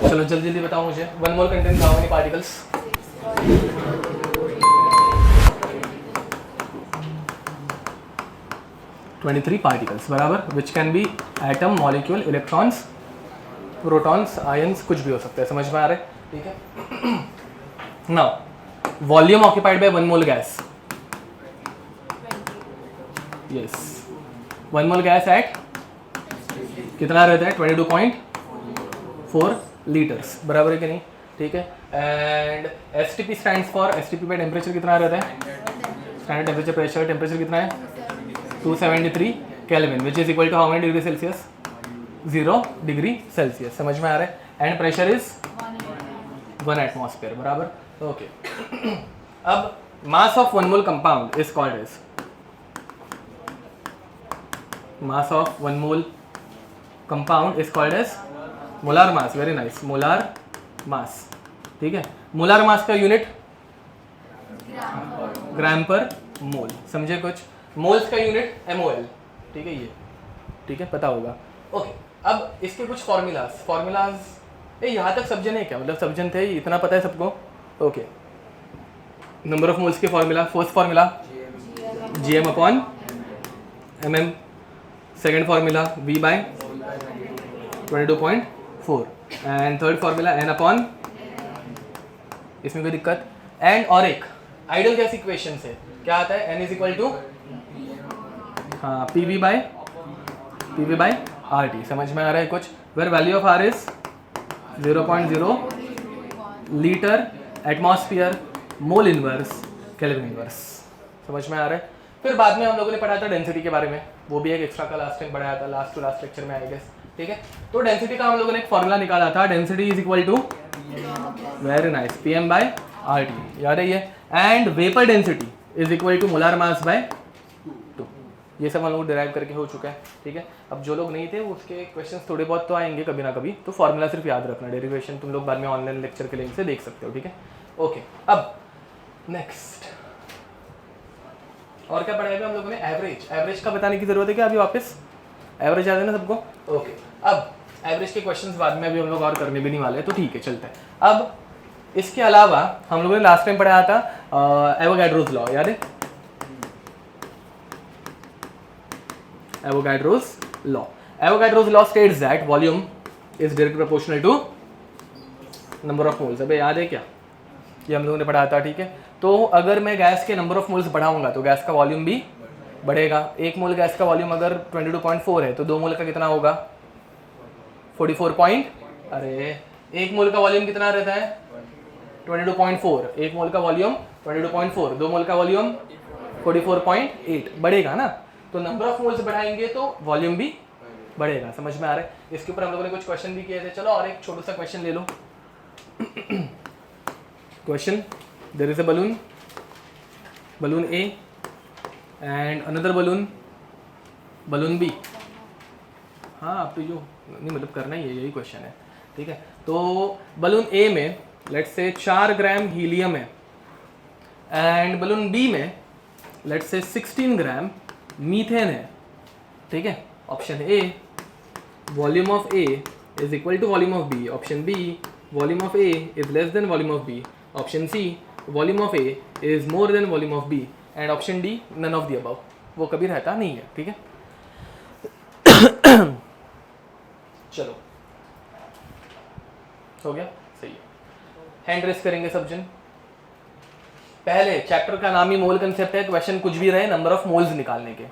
चलो जल्दी जल्दी बताओ मुझे, 1 mole contains how many particles? 23 particles बराबर, which can be atom, molecule, electrons, protons, ions, कुछ भी हो सकता है। समझ में आ रहा है? ठीक है। Now volume occupied by 1 mole gas, yes 1 mole gas at कितना रहता है? 22.4 लीटर्स बराबर है कि नहीं? ठीक है। And STP stands for, STP पे टेम्परेचर कितना रहता है? स्टैंडर्ड टेम्परेचर प्रेशर, टेम्परेचर कितना है? 273 kelvin, which is equal to how many degree Celsius? 0 degree Celsius. समझ में आ रहा है? एंड प्रेशर इज 1 एटमॉस्फेयर बराबर। ओके। अब mass of 1 mole compound is called as, mass of 1 mole compound is called as molar mass. Very nice, molar mass. ठीक है। Molar mass का यूनिट ग्राम पर मोल। समझे कुछ? मोल्स का यूनिट MOL। ठीक है, ये ठीक है, पता होगा। ओके, अब इसके कुछ फॉर्मूलाज यहाँ तक समझे नहीं क्या? मतलब समझन थे, इतना पता है सबको? ओके, नंबर ऑफ मोल्स के formula, first formula GM upon MM, second formula V by 22.4 and third formula N upon, इसमें कोई दिक्कत? एंड और एक आइडियल गैस इक्वेशन से क्या आता है? N इज इक्वल टू हाँ PV by RT। समझ में आ रहा है कुछ? Where value of R is 0.0 litre atmosphere mole inverse kelvin inverse. समझ में आ रहा है? फिर बाद में हम लोगों ने पढ़ा था डेंसिटी के बारे में, वो भी एक एक्स्ट्रा का लास्ट टाइम पढ़ाया था, लास्ट टू लास्ट लेक्चर में आई गेस। ठीक है, तो डेंसिटी का हम लोगों ने एक फॉर्मूला निकाला था, density is equal to, very nice, PM by RT, याद है ये? And vapour density is equal to molar mass by 2। ये सब हम लोग डिराइव करके हो चुका है। ठीक है, अब जो लोग नहीं थे उसके क्वेश्चंस थोड़े बहुत तो आएंगे कभी ना कभी, तो फॉर्मूला सिर्फ याद रखना, डेरिवेशन तुम लोग बाद में ऑनलाइन लेक्चर के लिंक से देख सकते हो। ठीक है, ओके। अब नेक्स्ट और क्या पढ़ाएगा हम लोगों ने? एवरेज। एवरेज का बताने की जरूरत है क्या अभी वापस? एवरेज याद है ना सबको? ओके, अब एवरेज के क्वेश्चंस बाद में अभी हम लोग और करने भी नहीं वाले, तो ठीक है चलते हैं। अब इसके अलावा हम लोगों ने लास्ट टाइम पढ़ाया था एवोगैड्रोस लॉ, याद है? Avogadro's law. Avogadro's law states that volume is direct proportional to number of moles. अबे याद है क्या? ये हम लोगों ने पढ़ा था। ठीक है, तो अगर मैं गैस के नंबर ऑफ मोल्स बढ़ाऊंगा तो गैस का वॉल्यूम भी बढ़ेगा। 1 मोल गैस का वॉल्यूम अगर 22.4 है तो 2 मोल का कितना होगा? 44 अरे 1 मोल का वॉल्यूम कितना रहता है? 22.4। 1 मोल का वॉल्यूम 22.4, 2 मोल का वॉल्यूम 44.8, बढ़ेगा ना? तो नंबर ऑफ मोल्स बढ़ाएंगे तो वॉल्यूम भी बढ़ेगा। समझ में आ रहा है? इसके ऊपर हम लोगों ने कुछ क्वेश्चन भी किए थे। चलो और एक छोटा सा क्वेश्चन ले लो। Question, there is a balloon A and another balloon B। हाँ आप तो जो नहीं मतलब करना ही है, यही क्वेश्चन है। ठीक है, तो बलून A में लेट्स से 4 ग्राम हीलियम है एंड बलून B में लेट्स से 16 ग्राम मीथेन है। ठीक है, option A volume of A is equal to volume of B, option B volume of A is less than volume of B, option C volume of A is more than volume of B and option D none of the above. वो कभी रहता नहीं है। ठीक है, चलो हो गया, सही है। हैंड रेस करेंगे सब जन। पहले चैप्टर का नाम ही मोल कंसेप्ट है, क्वेश्चन कुछ भी रहे नंबर ऑफ मोल्स निकालने के।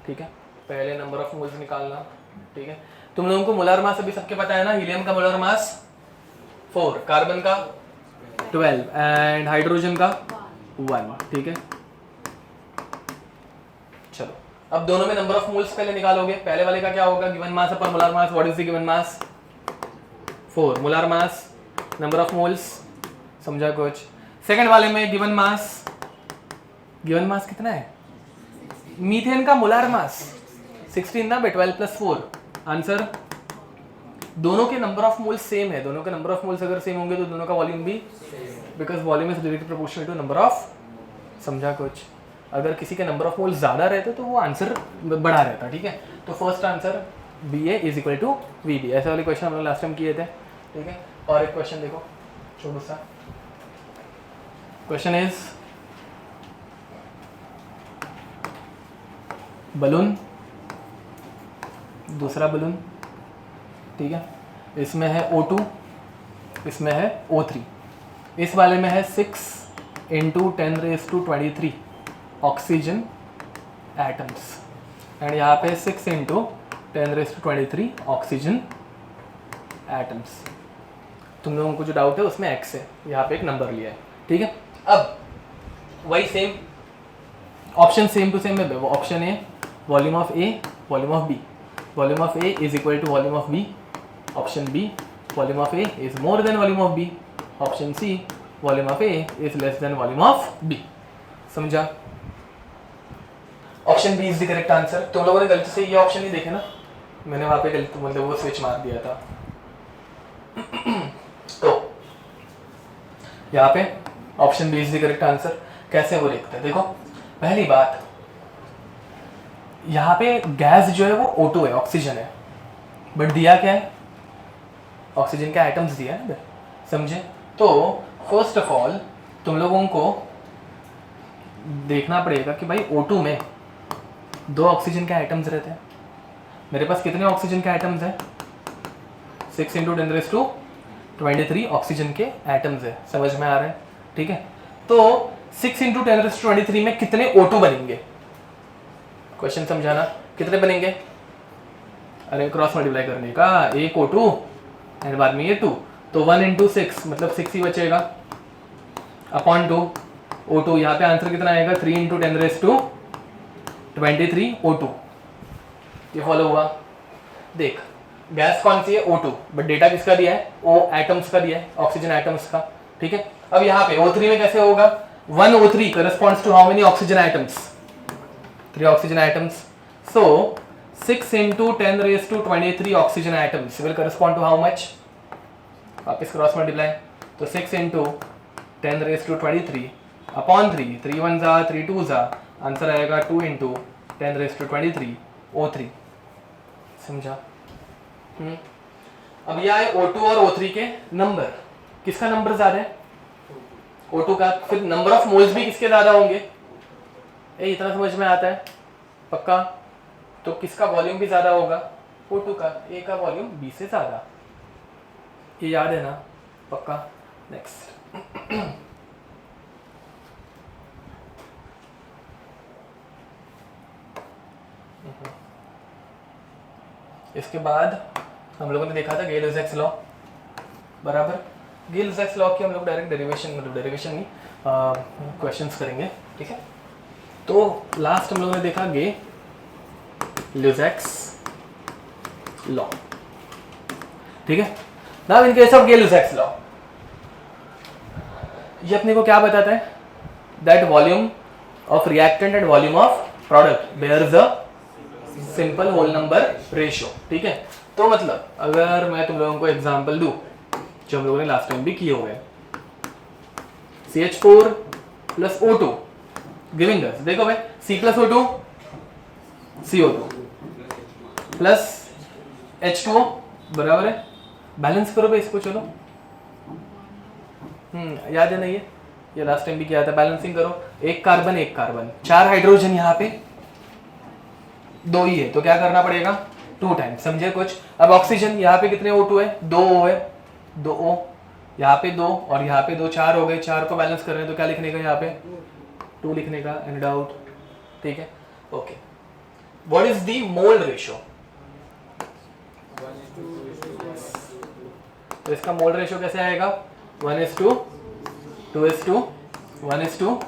ठीक है, पहले नंबर ऑफ मोल्स निकालना। ठीक है, तुम लोगों को मोलार मास अभी सबके पता है ना? हीलियम का मोलार मास 4, कार्बन का 12 एंड हाइड्रोजन का 1। ठीक है, चलो अब दोनों में नंबर ऑफ मोल्स पहले निकालोगे। पहले वाले का क्या होगा? Given mass upon molar mass. What is the given mass? 4। Molar mass, number of moles, समझा कुछ? सेकंड वाले में गिवन मास कितना है? मीथेन का मोलार मास 16 ना बे, 12 + 4 आंसर। दोनों के नंबर ऑफ मोल्स सेम है। दोनों के नंबर ऑफ मोल्स अगर सेम होंगे तो दोनों का वॉल्यूम भी, because volume is directly proportional to number of, समझा कुछ? अगर किसी के नंबर ऑफ मोल्स ज़्यादा रहते तो वो आंसर बड़ा रहता। ठीक है, तो first answer BA is equal to VB। ऐसे वाले क्वेश्चन हम लोग लास्ट टाइम किए थे। ठीक है, और एक क्वेश्चन देखो छोटू सा क्वेश्चन इज बलून, दूसरा बलून, ठीक है, इसमें है O2, इसमें है O3, इस वाले में है 6 × 10⁻23 ऑक्सीजन एटम्स एंड यहाँ पे 6 × 10⁻23 ऑक्सीजन एटम्स। तुम लोगों को जो डाउट है उसमें x है, यहाँ पे एक नंबर लिया है, ठीक है। अब वही same option same to same है। Option A volume of A volume of B, volume of A is equal to volume of B. Option B volume of A is more than volume of B. Option C volume of A is less than volume of B. समझा? Option B is the correct answer. तुम लोगों ने गलती से ये option नहीं देखे ना, मैंने वहाँ पे गलती मतलब वो स्विच मार दिया था। तो यहाँ पे option B is the correct answer. कैसे वो लिखते हैं देखो, पहली बात यहाँ पे गैस जो है वो O2 है, ऑक्सीजन है, बट दिया क्या है? ऑक्सीजन का एटम्स दिया है, समझे? तो फर्स्ट ऑफ ऑल तुम लोगों को देखना पड़ेगा कि भाई O2 में 2 ऑक्सीजन के एटम्स रहते हैं। मेरे पास कितने ऑक्सीजन के एटम्स हैं? 6 × 10⁻23 ऑक्सीजन के एटम्स है। समझ में आ रहा है? ठीक है, तो 6 × 10⁻23 में कितने O2 बनेंगे? क्वेश्चन समझाना, कितने बनेंगे? अरे क्रॉस मल्टीप्लाई करने का, एक O2 एंड बाद में ये 2, तो 1 × 6 मतलब 6 ही बचेगा अपॉन 2 O2। यहाँ पे आंसर कितना आएगा? 3 × 10⁻23 O2। ये फॉलो हुआ? देख गैस कौन सी है? O2, बट डेटा किसका दिया है? O एटम्स का दिया है, ऑक्सीजन एटम्स का, ठीक है। अब यहाँ पे O3 में कैसे होगा? 1 O3 corresponds to how many oxygen atoms? 3 oxygen atoms. So 6 × 10⁻23 oxygen atoms will correspond to how much? वापस क्रॉस मल्टीप्लाई, तो 6 × 10⁻23 अपॉन 3, 3 1 जा 3 2 जा, आंसर आएगा 2 × 10⁻23 O3। समझा? अब यह है O2 और O3 के नंबर। किसका नंबर ज्यादा है? O2 का। फिर नंबर ऑफ मोल्स भी किसके ज्यादा होंगे? इतना समझ में आता है पक्का? तो किसका वॉल्यूम भी ज्यादा होगा? O2 का। A का वॉल्यूम B से ज्यादा, ये याद है ना? पक्का। नेक्स्ट इसके बाद हम लोगों ने देखा था गेल-लुसाक्स लॉ, बराबर। गेल-लुसाक्स लॉ की हम लोग डायरेक्ट डेरिवेशन, मतलब डेरिवेशन नहीं, क्वेश्चंस करेंगे, ठीक है। तो लास्ट हम लोगों ने देखा गेल-लुसाक्स लॉ, ठीक है। Now in case of Gay Lussac's law, ये अपने को क्या बताता है? That volume of reactant and volume of product bears a simple whole number ratio, ठीक है। तो मतलब अगर मैं तुम लोगों को एग्जांपल दूं जो हम लोगों ने लास्ट टाइम भी किए हुए हैं, CH4 + O2 गिविंग अस, देखो भाई C + O2 CO2 plus H2O, बराबर है। बैलेंस करो भाई इसको, चलो। याद है ना? ये लास्ट टाइम भी किया था। बैलेंसिंग करो, एक कार्बन 4 हाइड्रोजन, यहाँ पे 2 ही है, तो क्या करना पड़ेगा? 2 टाइम्स। समझे कुछ? अब ऑक्सीजन, यहाँ पे कितने O2 है? 2 O है, 2 O, यहाँ पे 2 और यहाँ पे 2, 4 हो गए। 4 को बैलेंस कर रहे हैं तो क्या लिखने का? यहाँ पे 2 लिखने का, एंड डाउट, ठीक है। Okay, what is the mole ratio? तो इसका मोल रेशियो कैसे आएगा? 1:2, 2:1, 1:2।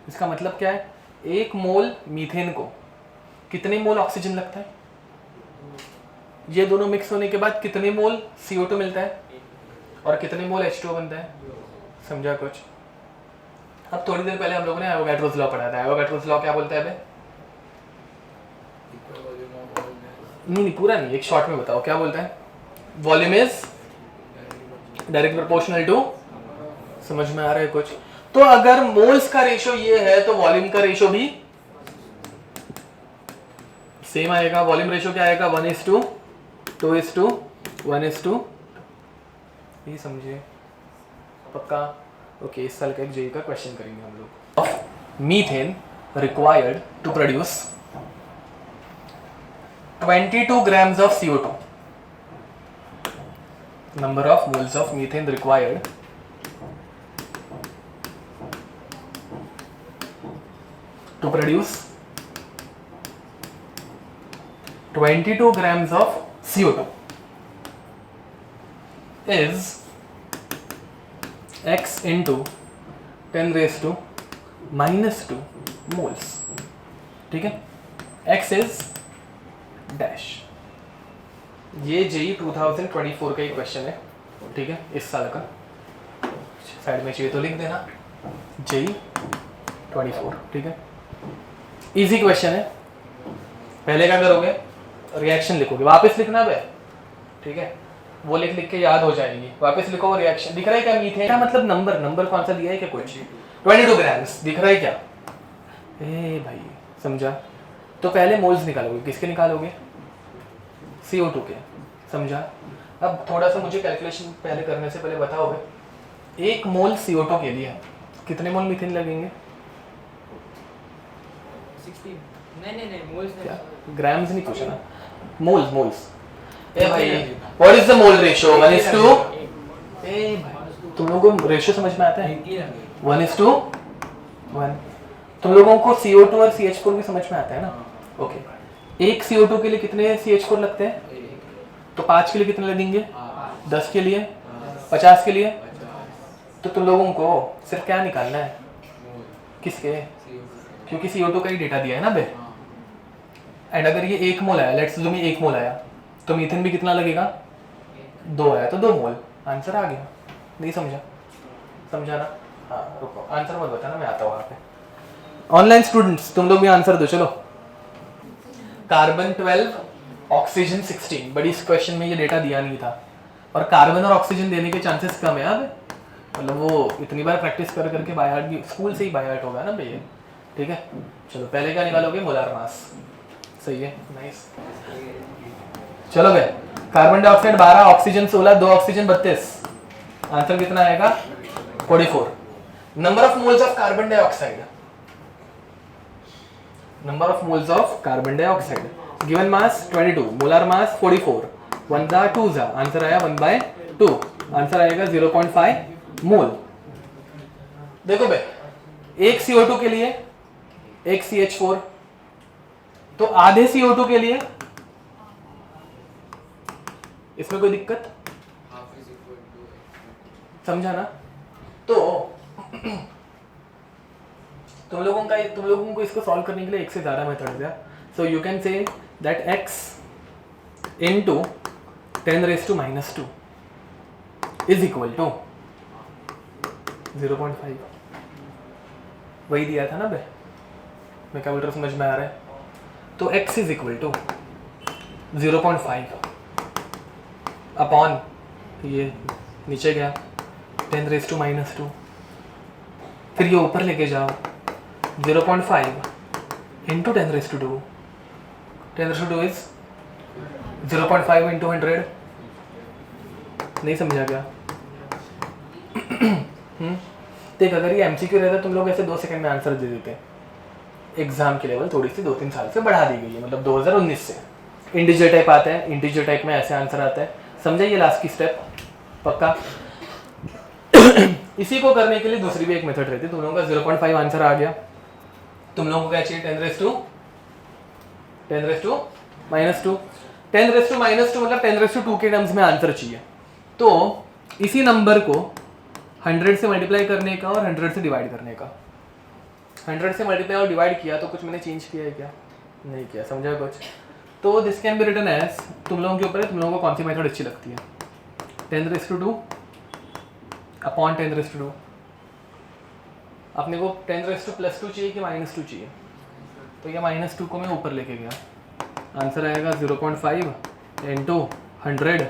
इसका मतलब क्या है? 1 मोल मीथेन को कितने मोल ऑक्सीजन लगता है? ये दोनों मिक्स होने के बाद कितने मोल CO2 मिलता है और कितने मोल H2O बनता है? समझा कुछ? अब थोड़ी देर पहले हम लोगों ने एवोगाड्रोस लॉ पढ़ा था। एवोगाड्रोस लॉ क्या बोलता है बे? नहीं, पूरा नहीं, एक शॉर्ट में बताओ क्या बोलता है? Volume is direct proportional to, समझ में आ रहा है कुछ? तो अगर मोल्स का रेशियो ये है तो वॉल्यूम का रेशियो भी सेम आएगा। वॉल्यूम रेशियो क्या आएगा? 1:2, 2:1, ये समझिए पक्का। ओके, इस साल का एक जेई का क्वेश्चन करेंगे हम लोग। Methane required to produce 22 grams of CO2. Number of moles of methane required to produce 22 grams of CO2 is x into 10 raised to minus 2 moles. ठीक है, x is डैश। ये जेई 2024 का ही question है, ठीक है, इस साल का। साइड में चाहिए तो लिख देना जेई 24, ठीक है। इजी क्वेश्चन है। पहले क्या करोगे, रिएक्शन लिखोगे, वापस लिखना बे, ठीक है, वो लिख लिख के याद हो जाएगी। वापस लिखो रिएक्शन। दिख रहा है क्या मीथेन का मतलब नंबर कौन सा दिया है क्या, कुछ 22 ग्राम्स दिख रहा है क्या? ए भाई समझा। तो पहले मोल्स निकालोगे, किसके निकालोगे? CO2 के, समझा। अब थोड़ा सा मुझे कैलकुलेशन पहले करने से पहले बताओगे, 1 मोल CO2 के लिए कितने मोल मीथेन लगेंगे? 16। नहीं मोल्स नहीं, ग्राम्स नहीं पूछा ना, मोल्स। ए भाई what is the mole ratio? 1:2। ए भाई तुम लोगों को रेशियो समझ में आता है? 1:1। तुम लोगों को CO2 और CH4 भी समझ में आता है ना? ओके, एक CO2 के लिए कितने CH4 लगते हैं? तो 5 के लिए कितने लगेंगे? 10 के लिए, 50 के लिए। तो तुम लोगों को सिर्फ क्या निकालना है, किसके? क्योंकि CO2 का ही डेटा दिया है ना बे। एंड अगर ये 1 मोल आया, लेट्स अज्यूम 1 मोल आया, तो मीथेन भी कितना लगेगा? 2 आया तो 2 मोल। आंसर आ गया। नहीं समझा? समझा ना? हाँ रुको, आंसर मत बताना, मैं आता हूँ वहाँ पे। ऑनलाइन स्टूडेंट्स तुम लोग भी आंसर दो, चलो। Carbon 12, oxygen 16। बट इस क्वेश्चन में ये डेटा दिया नहीं था, और कार्बन और ऑक्सीजन देने के चांसेस कम है। अब मतलब वो इतनी बार प्रैक्टिस कर करके बाय हार्ट, स्कूल से ही बाय हार्ट होगा ना भैया, ठीक है। चलो पहले क्या निकालोगे? Molar mass. सही है, नाइस। चलो भाई, carbon dioxide 12, oxygen 16, 2 oxygen 32। Answer कितना आएगा? 44। Number of moles of carbon dioxide, number of moles of carbon dioxide given mass 22, molar mass 44, 1 जा 2 जा, आंसर आया 1/2। आंसर आएगा 0.5 मोल। देखो बे, एक CO2 के लिए एक CH4, तो आधे CO2 के लिए इसमें कोई दिक्कत? समझा ना? तो तुम लोगों को इसको सॉल्व करने के लिए एक से ज़्यादा मेथड है। So you can say that x into 10 raised to minus 2 is equal to 0.5। वही दिया था ना बे, मैं क्या बोल रहा हूँ, समझ में आ रहा है? तो x is equal to 0.5 upon ये नीचे गया 10 raised to minus 2, फिर ये ऊपर लेके जाओ 0.5 into 10 raised to 2, 10 raised to 2 is 0.5 into 100। नहीं समझा क्या? देख, अगर ये MCQ रहता तुम लोग ऐसे 2 सेकंड में आंसर दे देते। एग्जाम की लेवल थोड़ी सी 2-3 साल से बढ़ा दी गई है, मतलब 2019 से। इंटीजर टाइप आता है, इंटीजर टाइप में ऐसे आंसर आता है। समझा ये लास्ट की स्टेप? पक्का? इसी को करने के लिए दूसरी भी एक मेथड रहती है। तुम लोगों का 0.5 आंसर आ गया, तुम लोगों को क्या चाहिए? 10 raised to minus 2। 10 raised to minus 2 मतलब 10 raised to 2 के टर्म्स में आंसर चाहिए। तो इसी नंबर को 100 से मल्टीप्लाई करने का और 100 से डिवाइड करने का। 100 से मल्टीप्लाई और डिवाइड किया तो कुछ मैंने चेंज किया है क्या? नहीं किया। समझा कुछ? तो this can be written as, तुम लोगों के ऊपर है, तुम लोगों को कौन सी मेथड अच्छी लगती है। 10 raised to 2 upon 10 raised to 2। अपने को 10 raised to +2 चाहिए कि -2 चाहिए? तो ये -2 को मैं ऊपर लेके गया, आंसर आएगा 0.5 इंटू 100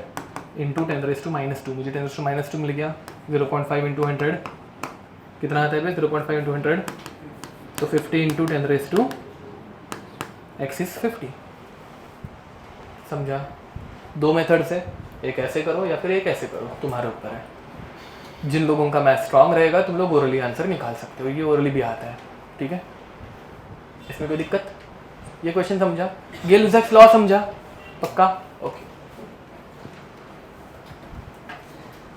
इंटू 10 raised to -2। मुझे 10 raised to -2 मिल गया। 0.5 इंटू 100 कितना आता है भाई? 0.5 इंटू 100 तो 50 into 10 raised to x is 50। समझा? 2 मेथड से एक ऐसे करो या फिर एक ऐसे करो, तुम्हारे ऊपर है। जिन लोगों का मैथ स्ट्रांग रहेगा तुम लोग ओरली आंसर निकाल सकते हो, ये ओरली भी आता है, ठीक है, इसमें कोई दिक्कत? ये क्वेश्चन समझा? गेल-लुसाक्स लॉ समझा? पक्का? ओके,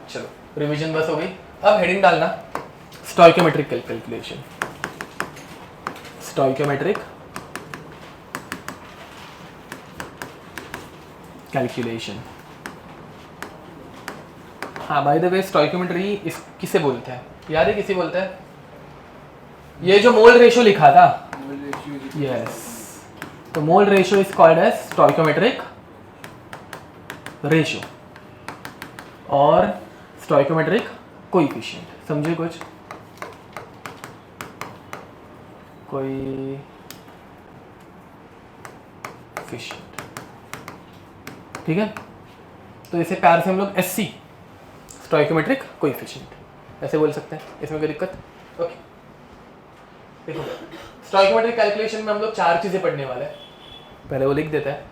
चलो रिवीजन बस हो गई। अब हेडिंग डालना स्टोइकोमेट्रिक कैलकुलेशन। Stoichiometric calculation. हाँ बाय द वे स्टोइकोमेट्री इस किसे बोलते हैं, याद है किसे बोलते हैं? ये जो मोल रेशो लिखा था, यस, तो mole ratio is called as stoichiometric ratio और स्टोइकोमेट्रिक कोएफिशिएंट। समझे कुछ? कोएफिशिएंट, ठीक है, तो इसे प्यार से हम लोग एससी स्टोइकोमेट्रिक कोएफिशिएंट ऐसे बोल सकते हैं, इसमें कोई दिक्कत? ओके, देखो स्टोइकोमेट्रिक कैलकुलेशन में हम लोग 4 चीजें पढ़ने वाले हैं, पहले वो लिख देता है।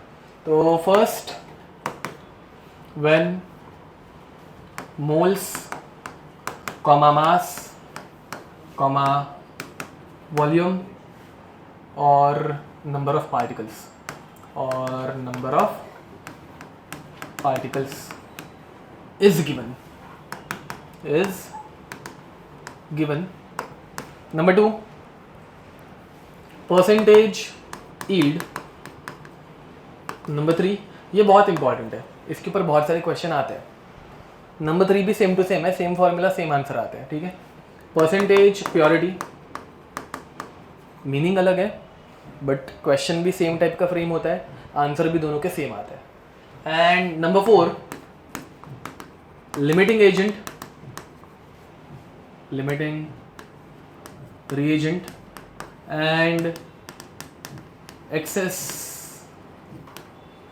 तो first, when moles comma mass comma volume और number of particles is given. Number 2, percentage yield. Number 3, ये बहुत इंपॉर्टेंट है, इसके ऊपर बहुत सारे क्वेश्चन आते हैं। नंबर 3 भी सेम टू सेम है, सेम फॉर्मूला सेम आंसर आते हैं, ठीक है। परसेंटेज प्योरिटी, मीनिंग अलग है बट क्वेश्चन भी सेम टाइप का फ्रेम होता है, आंसर भी दोनों के सेम आता है। And number 4, limiting agent, limiting reagent and excess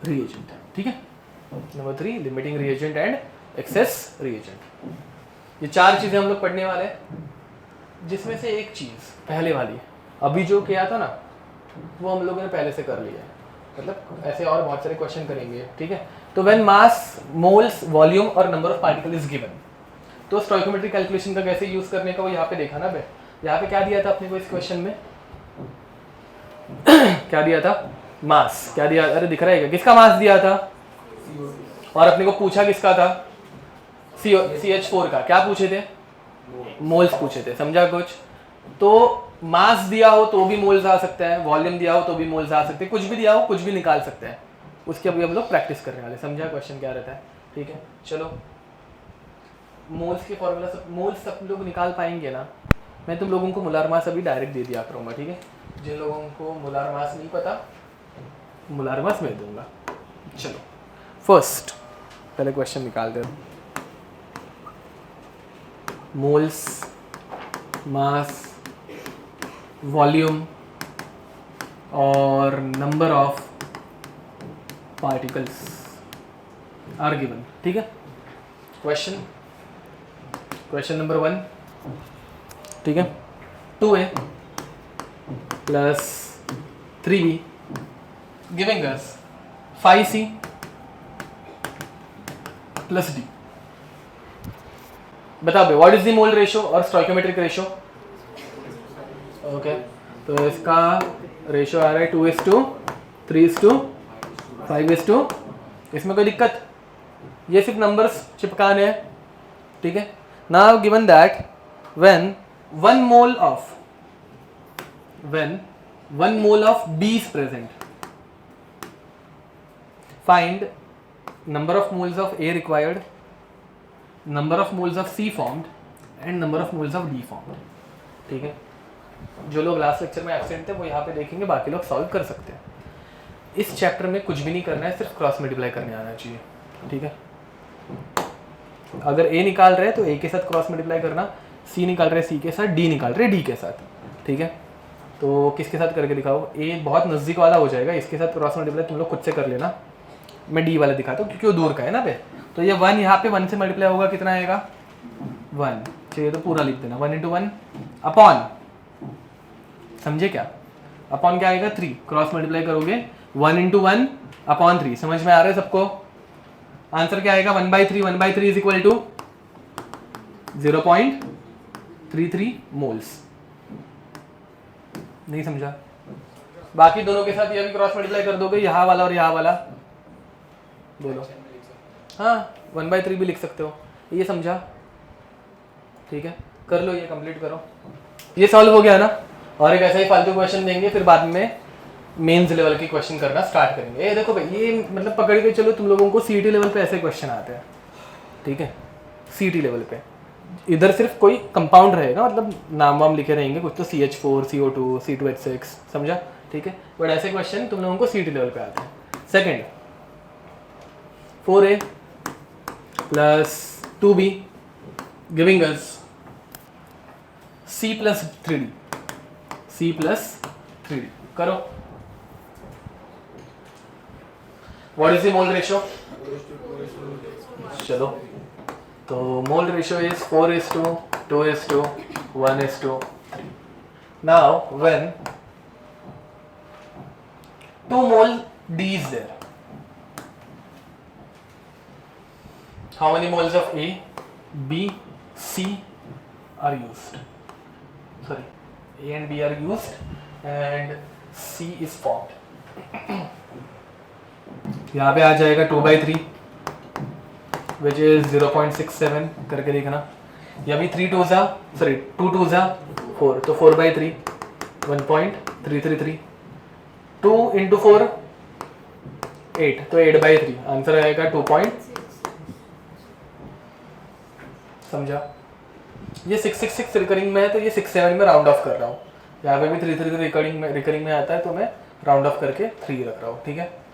reagent, ठीक है। Number 3, limiting reagent and excess reagent। ये 4 चीजें हम लोग पढ़ने वाले हैं, जिसमें से एक चीज पहले वाली अभी जो किया था ना वो हम लोगों ने पहले से कर लिया है, मतलब ऐसे और बहुत सारे क्वेश्चन करेंगे, ठीक है। तो व्हेन मास, मोल्स, वॉल्यूम और number of particle is given, तो स्टोइकोमेट्रिक कैलकुलेशन का कैसे यूज करने का वो यहाँ पे देखा ना बे। यहाँ पे क्या दिया था अपने को इस क्वेश्चन में क्या दिया था? मास। क्या दिया? अरे दिख रहा है क्या? किसका मास दिया था? और अपने को पूछा किसका था? CH4 का। क्या पूछे थे? मोल्स पूछे थे। समझा कुछ? तो मास दिया हो तो भी मोल्स आ सकता है, वॉल्यूम दिया हो तो भी मोल्स आ सकते हैं, कुछ भी दिया हो कुछ भी निकाल सकते हैं। उसके अभी हम लोग प्रैक्टिस करने वाले। समझा क्वेश्चन क्या रहता है? ठीक है, चलो मोल्स के फॉर्मूला सब, मोल्स सब लोग निकाल पाएंगे ना? मैं तुम लोगों को मोलार मास अभी डायरेक्ट दे दिया करूँगा, ठीक है। जिन लोगों को मोलार मास नहीं पता, मोलार मास मैं दूंगा। चलो फर्स्ट पहले क्वेश्चन निकाल दे। मोल्स, मास, वॉल्यूम और number of particles are given, ठीक है। क्वेश्चन नंबर 1, ठीक है। 2a plus 3b giving us 5c plus d। बताओ भाई, what is the mole ratio और स्टोइकोमेट्रिक रेशो? ओके, तो इसका रेशो आ रहा है 2:3, 5:, इसमें कोई दिक्कत? ये सिर्फ नंबर्स चिपकाने हैं, ठीक है। Now given that when one mole of B is present, find number of moles of A required, number of moles of C formed and number of moles of D formed, ठीक है। जो लोग last lecture में absent थे वो यहाँ पे देखेंगे, बाकी लोग सॉल्व कर सकते हैं। इस चैप्टर में कुछ भी नहीं करना है, सिर्फ क्रॉस मल्टीप्लाई करने आना चाहिए, ठीक है। अगर A निकाल रहे हैं तो A के साथ क्रॉस मल्टीप्लाई करना, C निकाल रहे C के साथ, D निकाल रहे D के साथ, ठीक है। तो किसके साथ करके दिखाओ? A बहुत नज़दीक वाला हो जाएगा, इसके साथ क्रॉस मल्टीप्लाई तुम लोग खुद से कर लेना। मैं D वाला दिखाता हूँ क्योंकि वो दूर का है ना पे। तो ये 1 यहाँ पे 1 से मल्टीप्लाई होगा, कितना आएगा? 1। चलिए तो पूरा लिख देना, 1 × 1 अपॉन, समझे क्या? अपॉन क्या आएगा? 3। क्रॉस मल्टीप्लाई करोगे 1 × 1 अपॉन 3। समझ में आ रहा है सबको? आंसर क्या आएगा 1/3 1/3 इज इक्वल टू 0.33 मोल्स। नहीं समझा? बाकी दोनों के साथ ये भी क्रॉस मल्टीप्लाई कर दोगे, यहाँ वाला और यहाँ वाला, बोलो। हाँ 1/3 भी लिख सकते हो, ये समझा? ठीक है, कर लो, ये कंप्लीट करो। ये सॉल्व हो गया ना? और एक ऐसा ही फालतू क्वेश्चन देंगे, फिर बाद में मेंस लेवल की क्वेश्चन करना स्टार्ट करेंगे। ये देखो भाई, ये मतलब पकड़ के चलो, तुम लोगों को सीईटी लेवल पे ऐसे क्वेश्चन आते हैं, ठीक है? सीईटी लेवल पे इधर सिर्फ कोई कंपाउंड रहेगा, मतलब नाम वाम लिखे रहेंगे कुछ, तो CH4 CO2 C2H6, समझा? ठीक है, बट ऐसे क्वेश्चन तुम लोगों को सीईटी लेवल पे आते हैं। Second 4A plus 2B giving us C plus 3D करो। What is the mole ratio? चलो, तो mole ratio is 4:2:1:3। Now when 2 mole D is there, how many moles of A, B, C are used? Sorry, A and B are used and C is formed. यहाँ पे आ जाएगा 2/3 which is 0.67 करके देखना, या भी 2 2 4, तो 4/3 1.333, 2 into 4 8, तो 8/3 answer आएगा 2 समझा? ये 666 रिकरिंग में है, तो ये 67 में राउंड ऑफ कर रहा हूँ। यहाँ पे भी 3 रिकरिंग में आता है, तो मैं राउंड ऑफ करके 3 रख रहा हूँ, ठीक है?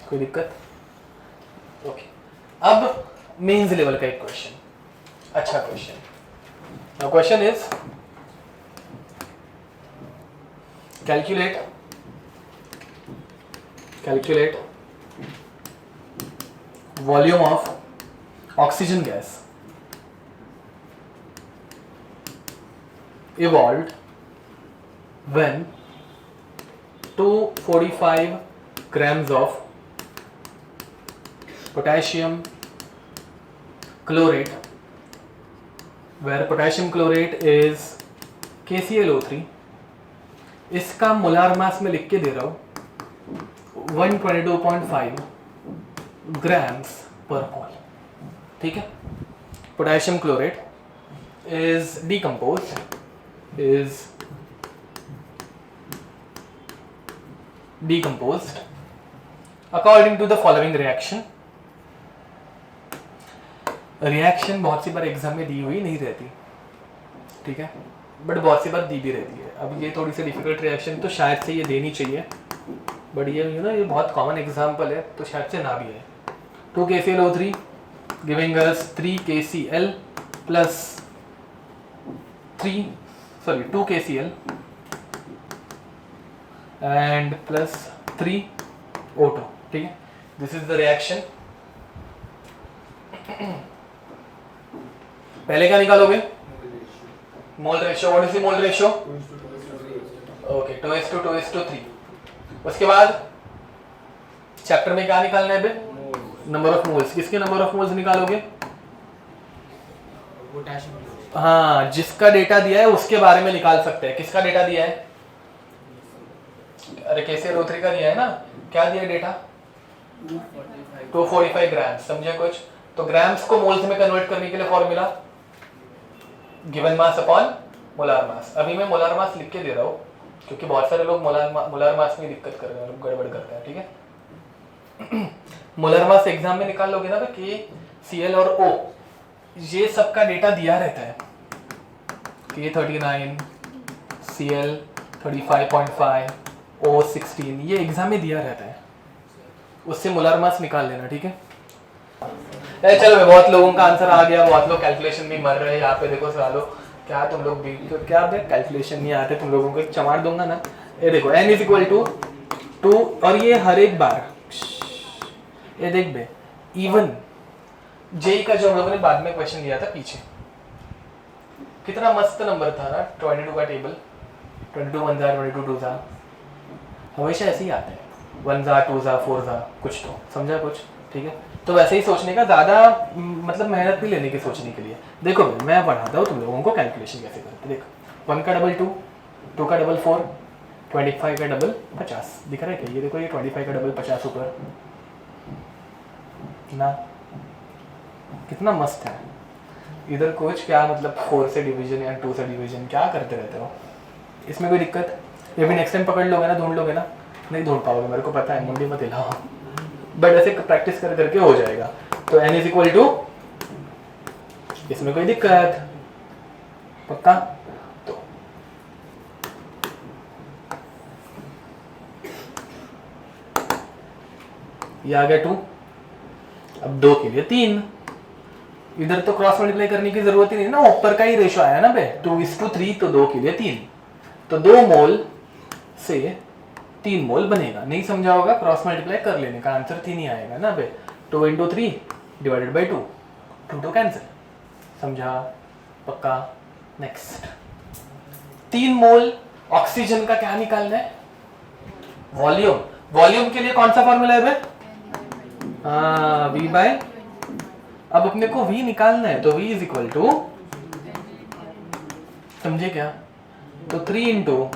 कोई दिक्कत? ओके, अब मेंस लेवल का एक क्वेश्चन, अच्छा question. Now question is calculate volume of oxygen gas evolved when 245 grams of potassium chlorate, where potassium chlorate is KClO3, इसका मोलार मास में लिख के दे रहा हूँ 122.5 grams per mole, ठीक है? Potassium chlorate is decomposed according to the following reaction. Reaction बहुत सी बार exam में दी हुई नहीं रहती, ठीक है, बट बहुत सी बार दी भी रहती है। अब ये थोड़ी सी डिफिकल्ट रिएक्शन तो शायद से ये देनी चाहिए, बट ये ये बहुत कॉमन एग्जाम्पल है, तो शायद से ना भी है। 2 KClO3 giving us 3 KCl plus 2 KCl and plus 3 O2, ठीक है? This is the reaction. पहले क्या निकालोगे? Mole ratio. What is the mole ratio? Okay, 2:2:3। उसके बाद चैप्टर में क्या निकालना है बे? Number of moles. किसके नंबर ऑफ मोल्स निकालोगे? हाँ, जिसका डेटा दिया है उसके बारे में निकाल सकते हैं। किसका डेटा दिया है? अरे KClO3 का दिया है ना, क्या दिया डेटा? 245 ग्राम्स, समझे कुछ? तो ग्राम्स को मोल्स में कन्वर्ट करने के लिए formula given mass upon molar मास। अभी मैं मोलार मास लिख के दे रहा हूँ, क्योंकि बहुत सारे लोग मोलार मास में दिक्कत कर रहे हैं, गड़बड़ करते हैं, ठीक है? मोलार मास एग्जाम में निकाल लोगे ना तो KCl और O, ये सबका डेटा दिया रहता है। K39, Cl 35.5, O 16, ये एग्जाम में दिया रहता है, उससे मोलार मास निकाल लेना, ठीक है? चलो, बहुत लोगों का आंसर आ गया, बहुत लोग कैलकुलेशन में मर रहे हैं। यहाँ पे देखो सालो, क्या तुम लोग भी तो क्या कैलकुलेशन नहीं आते तुम लोगों को, एक चमार दूंगा ना। ये देखो n इक्वल टू 2, और ये हर एक बार ये देख बे, इवन जेई का जो हम लोगों ने बाद में क्वेश्चन लिया था पीछे, कितना मस्त नंबर था ना, 22 का टेबल, 22 1 जार 22 2 जार, हमेशा ऐसे ही आते हैं, 1 जार 2 जार 4 जार कुछ, तो समझा कुछ, ठीक है, तो वैसे ही सोचने का, ज़्यादा मतलब मेहनत नहीं लेने की सोचने के लिए। देखो मैं पढ़ाता हूँ तुम लोगों को कैलकुलेशन कैसे करते। देखो 1 का डबल 2, 2 का डबल 4, 25 का डबल 50 दिख रहा है क्या? ये देखो ये 25 का डबल 50 ऊपर ना, कितना मस्त है। इधर कुछ क्या मतलब 4 से डिवीजन या 2 से डिवीजन क्या करते रहते हो, इसमें कोई दिक्कत? ये भी नेक्स्ट टाइम पकड़ लोगे ना, ढूंढ लोगे ना, नहीं ढूंढ पाओगे, मेरे को पता है, मुंडी मत हिलाओ, बट ऐसे प्रैक्टिस कर करके हो जाएगा। तो n इज इक्वल टू, इसमें कोई दिक्कत? पक्का? तो ये आ गया 2, अब 2 के लिए 3, इधर तो क्रॉस मल्टीप्लाई करने की जरूरत ही नहीं ना, ऊपर का ही रेशो आया ना बे, 2:3, तो 2 के लिए 3, तो 2 मोल से 3 मोल बनेगा। नहीं समझा होगा, क्रॉस मल्टीप्लाई कर लेने का, आंसर 3 ही आएगा ना बे। 2 × 3 डिवाइडेड बाई 2, 2 कैंसिल, समझा? पक्का? नेक्स्ट 3 मोल ऑक्सीजन का क्या निकालना है? वॉल्यूम। वॉल्यूम के लिए कौन सा फॉर्मूला है बे? हाँ, V बाय, अब अपने को V निकालना है, तो V इज इक्वल टू, समझे क्या? तो 3 ×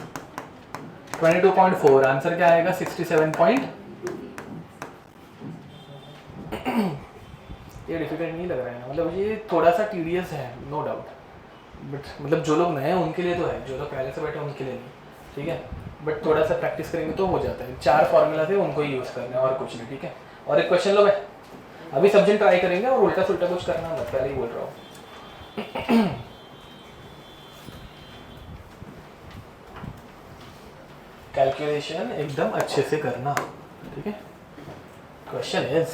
22.4, आंसर क्या आएगा? 67. ये डिफिकल्ट नहीं लग रहा है, मतलब ये थोड़ा सा टीडियस है, नो डाउट, बट मतलब जो लोग नए हैं उनके लिए तो है, जो लोग पहले से बैठे उनके लिए नहीं, ठीक है, बट थोड़ा सा प्रैक्टिस करेंगे तो हो जाता है। 4 फॉर्मूला थे, उनको ही यूज करना है और कुछ नहीं, ठीक है। और एक क्वेश्चन लो मैं, अभी सब जन ट्राई करेंगे और उल्टा सुल्टा कुछ करना मत, पहले ही बोल रहा हूँ। कैलकुलेशन एकदम अच्छे से करना, ठीक है। क्वेश्चन इज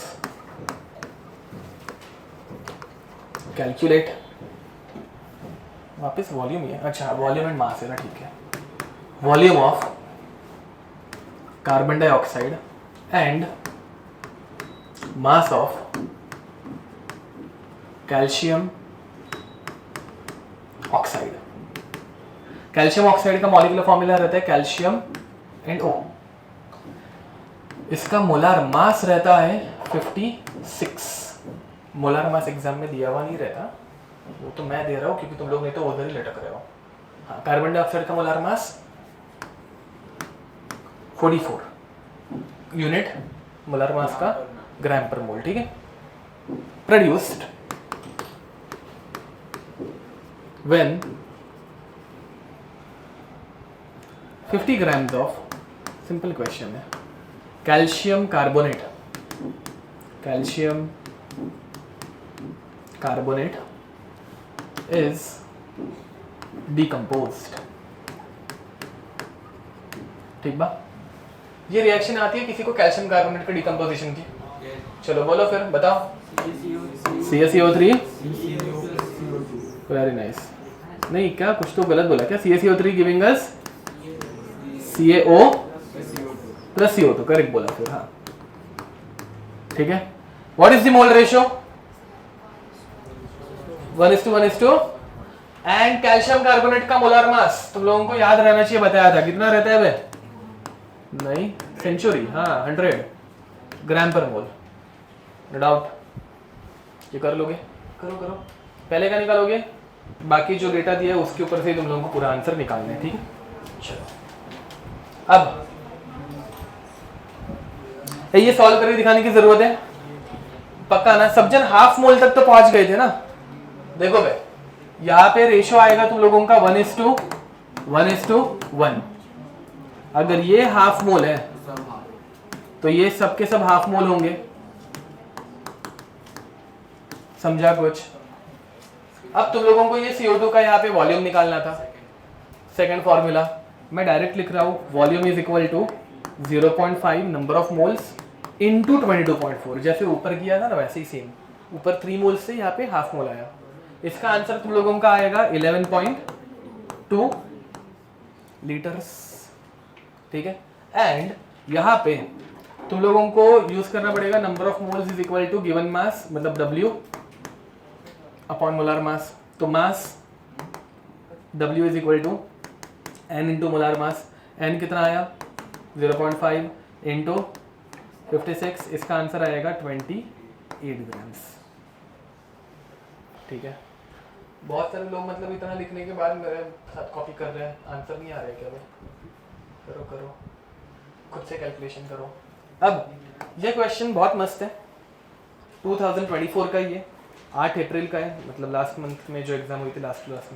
कैलकुलेट, वापस वॉल्यूम ही है, अच्छा वॉल्यूम एंड मास है ना, ठीक है। Volume of carbon dioxide and mass of calcium oxide. Calcium oxide का मॉलिक्यूलर फॉर्मूला रहता है कैल्शियम एंड O, इसका मोलार मास रहता है 56। मोलार मास एग्जाम में दिया हुआ नहीं रहता, वो तो मैं दे रहा हूँ क्योंकि तुम लोग नहीं तो उधर ही लटक रहे हो। हाँ, कार्बन डाइऑक्साइड का molar mass 44 unit molar mass का ग्राम पर मोल, ठीक है। Produced when 50 grams of, simple question है, calcium carbonate, calcium carbonate is decomposed, ठीक बा? ये रिएक्शन आती है किसी को कैल्शियम कार्बोनेट के डिकम्पोजिशन की? चलो बोलो फिर बताओ। CaCO3, very nice. नहीं क्या, कुछ तो गलत बोला क्या? CaCO3 giving us CaO plus CO2, correct बोला फिर, हाँ ठीक है। What is the mole ratio? 1:1:2। And calcium carbonate का मोलार मास तुम लोगों को याद रहना चाहिए, बताया था, कितना रहता है बे? नहीं, सेंचुरी, हाँ 100 ग्राम पर मोल, नो डाउट। ये कर लोगे? करो करो, पहले का निकालोगे, बाकी जो डेटा दिया है उसके ऊपर से तुम लोगों को पूरा आंसर निकालना है, ठीक है। चलो अब ये सॉल्व करके दिखाने की जरूरत है, पक्का ना? सब जन हाफ मोल तक तो पहुंच गए थे ना? देखो भाई, यहाँ पे रेशियो आएगा तुम लोगों का 1:1:1। अगर ये हाफ मोल है तो ये सब के सब हाफ मोल होंगे, समझा कुछ? अब तुम लोगों को ये CO2 का यहाँ पे वॉल्यूम निकालना था, सेकंड फॉर्मूला मैं डायरेक्ट लिख रहा हूँ, volume is equal to 0.5 number of moles into 22.4, जैसे ऊपर किया था ना वैसे ही सेम, ऊपर 3 मोल्स से यहाँ पे हाफ मोल आया। इसका आंसर तुम लोगों का आएगा 11.2 लीटर्स, ठीक है। एंड यहाँ पे तुम लोगों को यूज करना पड़ेगा number of moles is equal to given mass, मतलब W अपॉन मोलार मास। तो mass W is equal to N into molar mass. N कितना आया? 0.5 इंटू 56, इसका आंसर आएगा 28 ग्राम्स। ठीक है, बहुत सारे लोग मतलब इतना लिखने के बाद मेरे साथ कॉपी कर रहे हैं, आंसर नहीं आ रहा है क्या भाई? करो करो, खुद से कैलकुलेशन करो। अब ये क्वेश्चन बहुत मस्त है, 2024 का ये 8 अप्रैल का है, मतलब लास्ट मंथ में जो एग्जाम हुई थी, लास्ट मंथ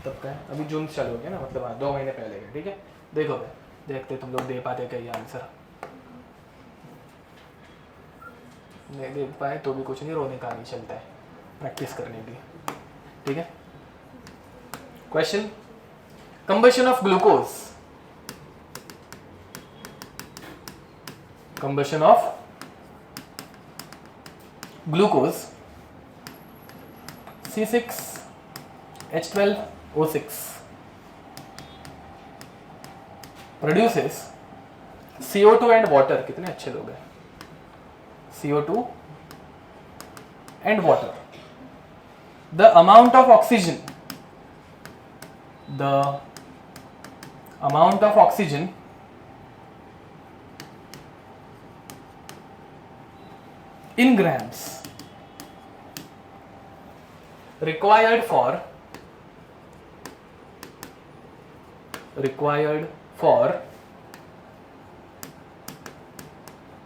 तब का है। अभी जून चालू हो गया ना, मतलब हाँ 2 महीने पहले का। ठीक है, देखो भाई, देखते तुम लोग दे पाते क्या ये आंसर। नहीं दे पाए तो भी कुछ नहीं, रोने का नहीं चलता है, प्रैक्टिस करने की। ठीक है, question, combustion of glucose, combustion of glucose C6H12O6 produces CO2 and water। कितने अच्छे लोग हैं, CO2 and water। The amount of oxygen, the amount of oxygen in grams required for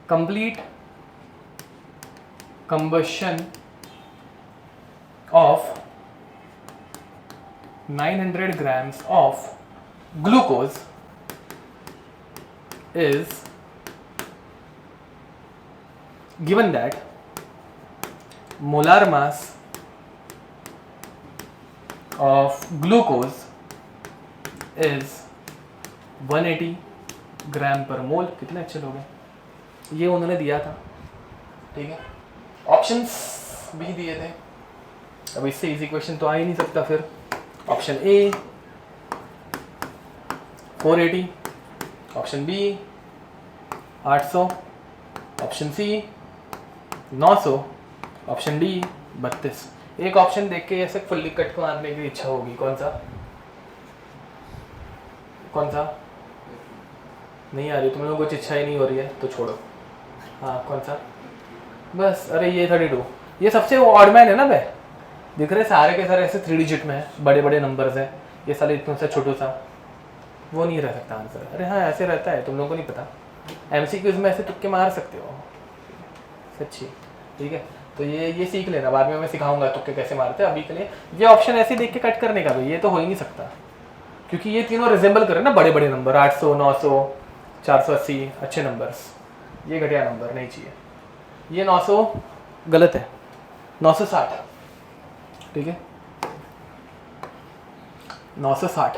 complete combustion of 900 grams of glucose is given that molar mass of glucose is 180 ग्राम पर मोल। कितने अच्छे लोग हैं, ये उन्होंने दिया था। ठीक है, ऑप्शंस भी दिए थे। अब इससे इजी क्वेश्चन तो आ ही नहीं सकता। फिर option A 480, option B 800, option C 900, option D 32। एक ऑप्शन देख के ऐसे फुल्ली कट को मारने की इच्छा होगी, कौन सा? कौन सा? नहीं आ रही तुम लोगों को, कुछ इच्छा ही नहीं हो रही है तो छोड़ो। हाँ कौन सा? बस, अरे ये 32, ये सबसे ऑड मैन है ना बे, दिख रहे सारे के सारे ऐसे 3 डिजिट में है, बड़े बड़े नंबर्स हैं, ये साले इतना सा छोटू सा, वो नहीं रह सकता आंसर। अरे हाँ ऐसे रहता है, तुम लोगों को नहीं पता, MCQs में ऐसे तुक्के मार सकते हो सच्ची। ठीक है, तो ये सीख लेना, बाद में मैं सिखाऊंगा तुक्के कैसे मारते हैं। अभी के लिए ये ऑप्शन ऐसे देख के कट करने का भाई, ये तो हो ही नहीं सकता, क्योंकि ये तीनों रिजेंबल कर रहे हैं ना बड़े बड़े नंबर, 800, 900, 480, अच्छे नंबर्स। ये घटिया नंबर नहीं चाहिए, ये 900 गलत है, 960। ठीक है, 960।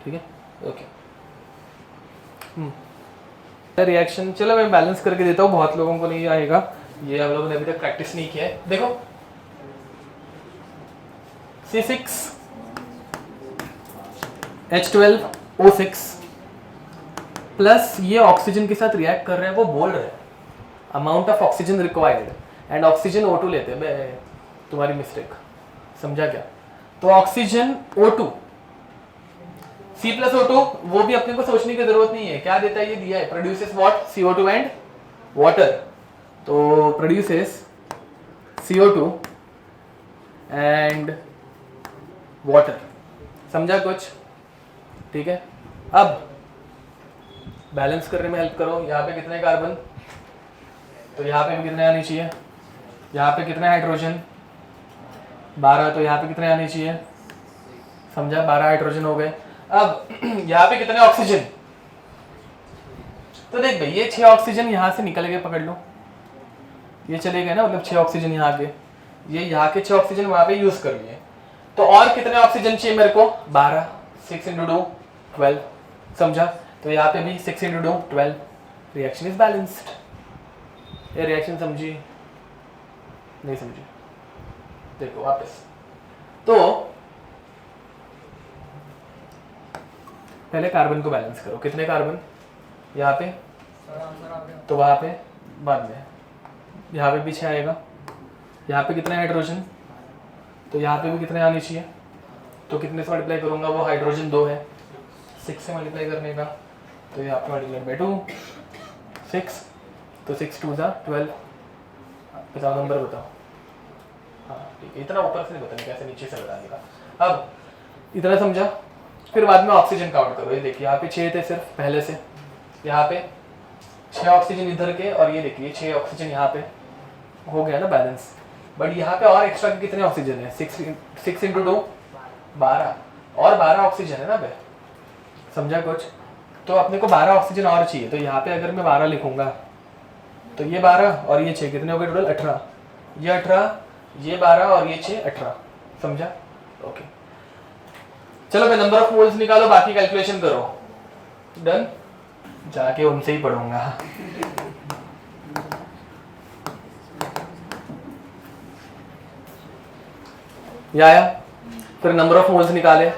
ठीक है, ओके। रिएक्शन चलो मैं बैलेंस करके देता हूँ, बहुत लोगों को नहीं आएगा, ये हम लोगों ने अभी तक प्रैक्टिस नहीं किया है। देखो C6H12O6 प्लस ये ऑक्सीजन के साथ रिएक्ट कर रहे हैं, वो बोल रहे हैं amount of oxygen required, and oxygen O2 लेते हैं। बे तुम्हारी मिस्टेक, समझा क्या? तो ऑक्सीजन O2 C+O2, वो भी अपने को सोचने की जरूरत नहीं है, क्या देता है ये दिया है, produces what, CO2 and water. तो प्रोड्यूसेस CO2 एंड वाटर, समझा कुछ? ठीक है, अब बैलेंस करने में हेल्प करो। यहाँ पे कितने कार्बन, तो यहाँ पे भी कितने आने चाहिए, यहाँ पे कितने हाइड्रोजन, 12, तो यहाँ पे कितने आने चाहिए, समझा? 12 हाइड्रोजन हो गए। अब यहाँ पे कितने ऑक्सीजन, तो देख भाई ये 6 ऑक्सीजन यहाँ से निकल गए, पकड़ लो, ये चले गए ना, मतलब 6 ऑक्सीजन यहाँ के, ये यहाँ के 6 ऑक्सीजन वहाँ पे यूज कर लिए। तो और कितने ऑक्सीजन चाहिए मेरे को, 12, 6 × 2 12, समझा? तो यहाँ पे भी 6 × 2 12, रिएक्शन इज बैलेंस्ड। ये रिएक्शन समझी नहीं समझी? देखो वापस, तो पहले कार्बन को बैलेंस करो, कितने कार्बन यहाँ पे, तो वहाँ पे बाद में, यहाँ पे पीछे आएगा, यहाँ पे कितने हाइड्रोजन, तो यहाँ पे भी कितने आने चाहिए, तो कितने से मल्टीप्लाई करूँगा, वो हाइड्रोजन 2 है, 6 से मल्टीप्लाई करने का तो ये आपका मल्टीप्लाई बाई 2 6, तो 6 2 जा 12। बताओ नंबर बताओ। हाँ ठीक है, इतना ऊपर से नहीं बताने, कैसे नीचे से बताने का। अब इतना समझा, फिर बाद में ऑक्सीजन काउंट करो। ये देखिए यहाँ पे 6 थे सिर्फ पहले से, यहाँ पे 6 ऑक्सीजन इधर के, और ये देखिए 6 ऑक्सीजन यहाँ पे, हो गया ना बैलेंस। बट यहाँ पे और एक्स्ट्रा कितने ऑक्सीजन है? 6 इंटू 2 12, और 12 ऑक्सीजन है ना बे, समझा कुछ? तो अपने को 12 ऑक्सीजन और चाहिए, तो यहाँ पे अगर मैं 12 लिखूंगा तो ये 12 और ये 6 कितने हो गए टोटल? 18। ये 18, ये 12 और ये 6 18, समझा? ओके चलो मैं नंबर ऑफ मोल्स निकालो, बाकी कैलकुलेशन करो। डन, जाके उनसे ही पढ़ूंगा। ये आया, फिर नंबर ऑफ मोल्स निकाले।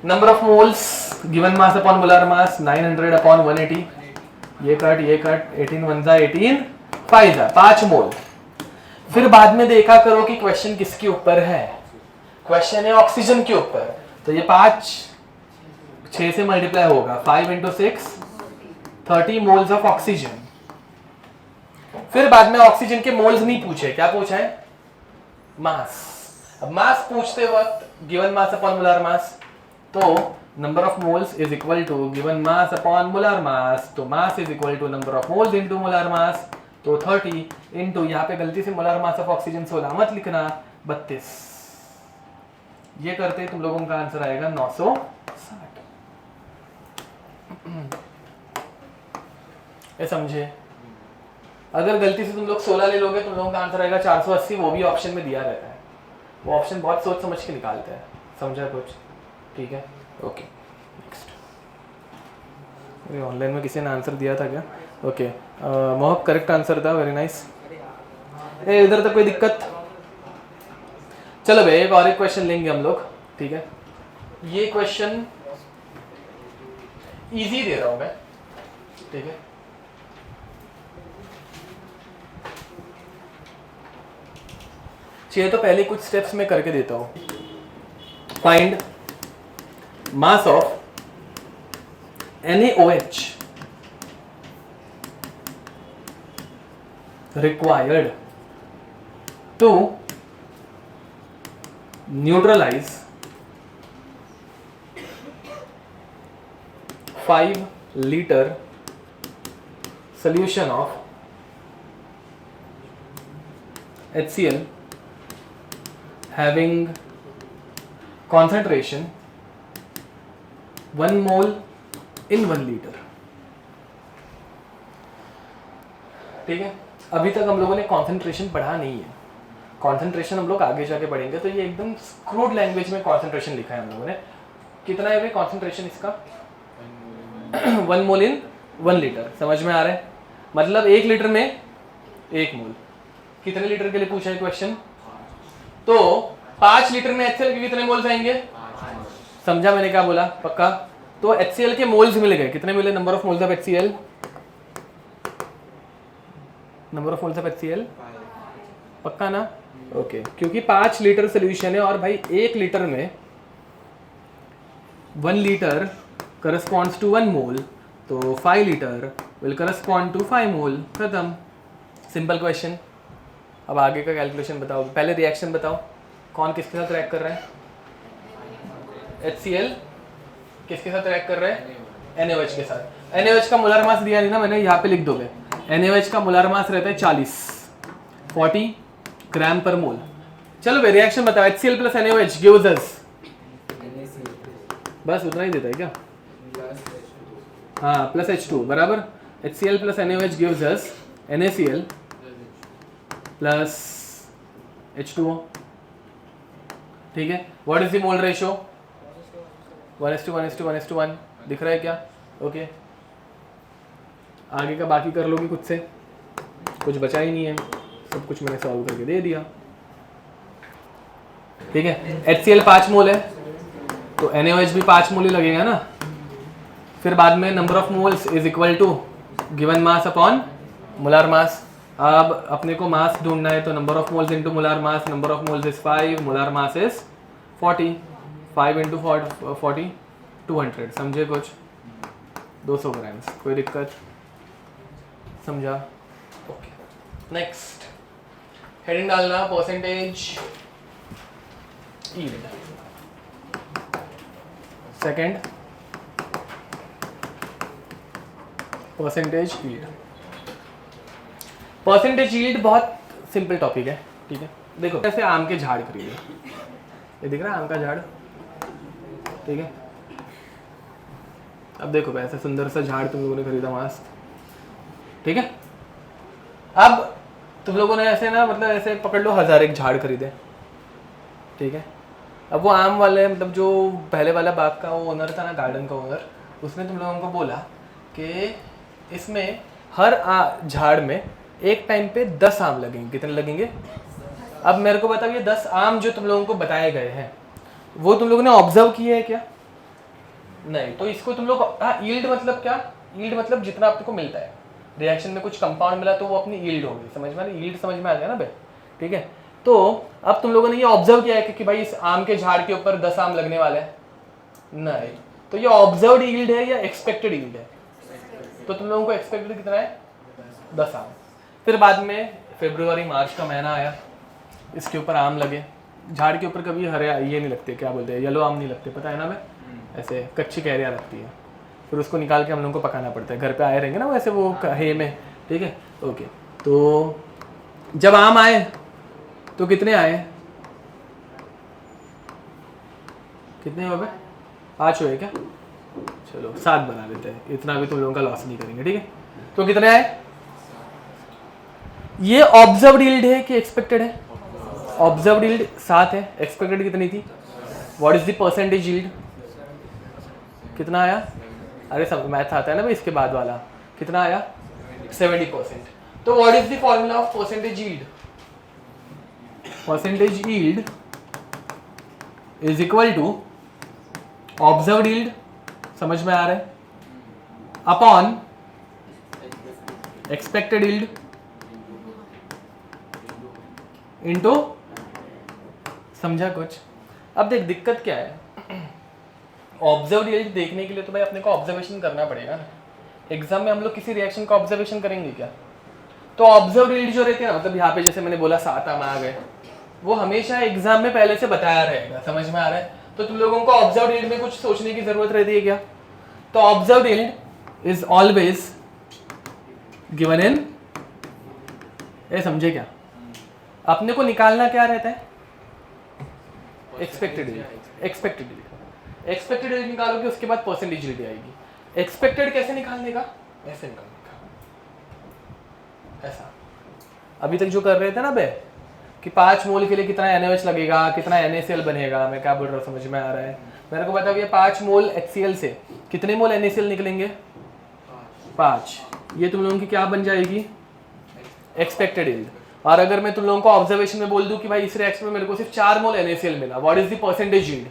Number of moles given mass upon molar mass 900 upon 180। ये कट 18 1 जा 18 5 जा 5 मोल। फिर बाद में देखा करो कि क्वेश्चन किसके ऊपर है। क्वेश्चन है ऑक्सीजन के ऊपर, तो ये 5 6 से मल्टीप्लाई होगा, 5 इंटू 6 30 मोल्स ऑफ ऑक्सीजन। फिर बाद में ऑक्सीजन के मोल्स नहीं पूछे, क्या पूछा है? मास। अब मास पूछते वक्त given mass upon molar mass, तो number of moles is equal to given mass upon molar mass, तो mass is equal to number of moles into molar mass, तो 30 इनटू, यहाँ पे गलती से मोलर मास ऑफ ऑक्सीजन 16 मत लिखना, 32। ये करते तुम लोगों का आंसर आएगा 960। ये समझे? अगर गलती से तुम लोग 16 ले लोगे, तुम लोगों का आंसर आएगा 480, वो भी ऑप्शन में दिया रहता है। वो ऑप्शन बहुत सोच समझ के निकालते हैं, समझा कुछ? ठीक है, ओके नेक्स्ट। ऑनलाइन में किसी ने आंसर दिया था क्या? ओके मोहक करेक्ट आंसर था, वेरी नाइस। इधर तक कोई दिक्कत? चलो भाई एक और एक क्वेश्चन लेंगे हम लोग, ठीक है? ये क्वेश्चन इजी दे रहा हूं मैं, ठीक है? चाहिए तो पहले कुछ स्टेप्स में करके देता हूं। Find mass of NaOH required to neutralize 5 liter solution of HCl having concentration 1 mole in 1 liter। ठीक है, अभी तक हम लोगों ने कॉन्सेंट्रेशन पढ़ा नहीं है। कॉन्सेंट्रेशन हम लोग आगे जाके पढ़ेंगे, तो ये एकदम क्रूड लैंग्वेज में कॉन्सेंट्रेशन लिखा है हम लोगों ने। कितना है भाई कॉन्सेंट्रेशन इसका? 1 मोल इन 1 लीटर, समझ में आ रहा है? मतलब 1 लीटर में 1 मोल। कितने लीटर के लिए पूछा है क्वेश्चन? तो 5 लीटर में HCl के कितने मोल्स आएंगे? समझा मैंने क्या बोला? पक्का? तो HCl के मोल्स मिल गए, कितने मिले? Number of moles of HCl, number of moles of HCl, पक्का ना? ओके क्योंकि 5 लीटर सोल्यूशन है, और भाई 1 लीटर में 1 लीटर करस्पॉन्ड्स टू 1 मोल, तो 5 लीटर विल करस्पॉन्ड टू 5 मोल। खत्म, सिंपल क्वेश्चन। अब आगे का कैलकुलेशन बताओ, पहले रिएक्शन बताओ, कौन किसके साथ रिएक्ट कर रहा है? HCl किसके साथ रिएक्ट कर रहा है? NaOH के साथ। NaOH का मोलर मास दिया नहीं ना मैंने, यहाँ पे लिख दोगे। NaOH का मोलर मास रहता है 40 ग्राम पर मोल। चलो भाई रिएक्शन बताओ, HCl plus NaOH gives us, बस उतना ही देता है क्या? हाँ प्लस H2 बराबर। HCl plus NaOH gives us NaCl plus H2O। ठीक है, what is the mole ratio? 1:1:1:1 दिख रहा है क्या? ओके आगे का बाकी कर लोगे खुद से, कुछ बचा ही नहीं है, सब कुछ मैंने सॉल्व करके दे दिया। ठीक है, HCl 5 मोल है, तो NaOH भी 5 मोल ही लगेगा ना। फिर बाद में number of moles is equal to given mass upon molar mass. अब अपने को मास ढूंढना है, तो number of moles into molar mass, number of moles is 5, molar mass is 40, 5 into 40 200। समझे कुछ? 200 ग्राम्स, कोई दिक्कत? समझा? ओके, नेक्स्ट हेडिंग डालना percentage yield. Second percentage yield. Percentage yield बहुत सिंपल टॉपिक है, ठीक है। देखो ऐसे आम के झाड़ खरीदे, ये दिख रहा है आम का झाड़, ठीक है। अब देखो ऐसे सुंदर सा झाड़ तुम लोगों ने खरीदा मस्त, ठीक है। अब तुम लोगों ने ऐसे ना मतलब ऐसे पकड़ लो 1000 एक झाड़ खरीदे, ठीक है। अब वो आम वाले मतलब जो पहले वाला बाग का वो ओनर था ना, गार्डन का ओनर, उसने तुम लोगों को बोला कि इसमें हर झाड़ में एक टाइम पे 10 आम लगेंगे। कितने लगेंगे? अब मेरे को बताओ ये 10 आम जो तुम लोगों को बताए गए हैं वो तुम लोगों ने ऑब्जर्व किए हैं क्या? नहीं। तो इसको तुम लोग यील्ड मतलब क्या? यील्ड मतलब जितना आपको मिलता है, रिएक्शन में कुछ कंपाउंड मिला तो वो अपनी यील्ड होगी, समझ में? यील्ड समझ में आ गया ना भाई, ठीक है। तो अब तुम लोगों ने ये ऑब्जर्व किया है कि भाई इस आम के झाड़ के ऊपर 10 आम लगने वाले हैं? नहीं। तो ये ऑब्जर्व्ड यील्ड है या एक्सपेक्टेड यील्ड है? तो तुम लोगों को एक्सपेक्टेड कितना है? 10 आम। फिर बाद में फरवरी मार्च का महीना आया, इसके ऊपर आम लगे। झाड़ के ऊपर कभी हरे ये नहीं लगते, क्या बोलते हैं, येलो आम नहीं लगते, पता है ना? मैं ऐसे कच्ची कैरियाँ लगती है, फिर उसको निकाल के हम लोगों को पकाना पड़ता है। घर पे आए रहेंगे ना वैसे वो हे में, ठीक है। ओके, तो जब आम आए तो कितने आए? कितने हो गए? 5 हुए क्या? चलो 7 बना लेते हैं, इतना भी तुम लोगों का लॉस नहीं करेंगे, ठीक है। तो कितने आए? ये ऑब्जर्व्ड यील्ड है कि एक्सपेक्टेड है? ऑब्जर्व्ड यील्ड 7 है, एक्सपेक्टेड कितनी थी? What is the percentage yield? कितना आया? अरे सब मैथ आता है ना भाई, इसके बाद वाला कितना आया? 70%। तो what is the formula of percentage yield? Percentage yield is equal to observed yield, समझ में आ रहा है, अपॉन एक्सपेक्टेड यील्ड इनटू, समझा कुछ? अब देख दिक्कत क्या है, ऑब्जर्व यील्ड देखने के लिए तो भाई अपने को ऑब्जर्वेशन करना पड़ेगा ना। एग्जाम में हम लोग किसी रिएक्शन का ऑब्जर्वेशन करेंगे क्या? तो ऑब्जर्व यील्ड जो रहती है ना, मतलब यहाँ पे जैसे मैंने बोला 7 आम आ गए, वो हमेशा एग्जाम में पहले से बताया रहेगा, समझ में आ रहा है? तो तुम लोगों को ऑब्जर्व यील्ड में कुछ सोचने की जरूरत रहती है क्या? तो observe yield is always given in, ये समझे क्या? अपने को निकालना क्या रहता है? Expected yield. Expected yield expected yield निकालोगे, उसके बाद परसेंटेज यील्ड आएगी। एक्सपेक्टेड कैसे निकालने का? ऐसे निकालने का, ऐसा। अभी तक जो कर रहे थे ना बे कि 5 मोल के लिए कितना NaOH लगेगा, कितना NaCl बनेगा, मैं क्या बोल रहा हूँ समझ में आ रहा है? मेरे को बताओ ये 5 मोल HCl से कितने मोल NaCl निकलेंगे? 5। ये तुम लोगों की क्या बन जाएगी? Expected yield. और अगर मैं तुम लोगों को ऑब्जर्वेशन में बोल दूं कि भाई इस रिएक्शन में मेरे को सिर्फ 4 मोल NaCl मिला, what is the percentage yield?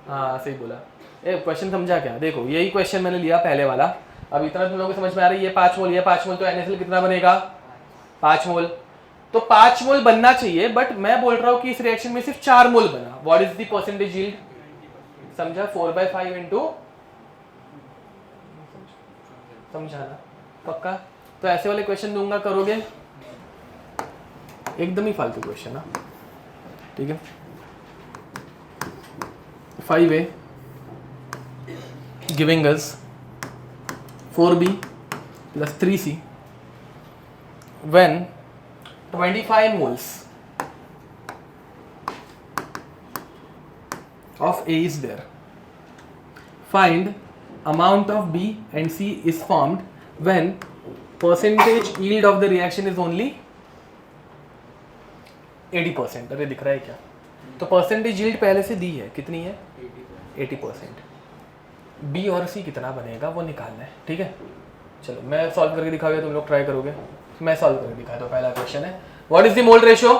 हाँ सही बोला। क्वेश्चन समझा क्या? देखो यही क्वेश्चन मैंने लिया पहले वाला, अब इतना तुम लोगों को समझ में आ रहा है। ये 5 मोल, ये 5 मोल, तो NaCl कितना बनेगा? 5 मोल। तो 5 मोल बनना चाहिए, बट मैं बोल रहा हूँ कि इस रिएक्शन में सिर्फ 4 मोल बना, what is the percentage yield? समझा? 4/5 इंटू, समझा ना? पक्का? तो ऐसे वाले क्वेश्चन दूंगा, करोगे? एकदम ही फालतू क्वेश्चन है, ठीक है। 5A giving us 4B plus 3C when 25 moles of A is there. Find amount of B and C is formed when percentage yield of the reaction is only 80%। अरे दिख रहा है क्या? तो परसेंटेज यील्ड पहले से दी है, कितनी है? 80%। बी और सी कितना बनेगा वो निकालना है, ठीक है। चलो मैं सॉल्व करके दिखाऊंगा, तुम लोग ट्राई करोगे। मैं सॉल्व करके दिखाता हूँ। पहला क्वेश्चन है, what is the mole ratio?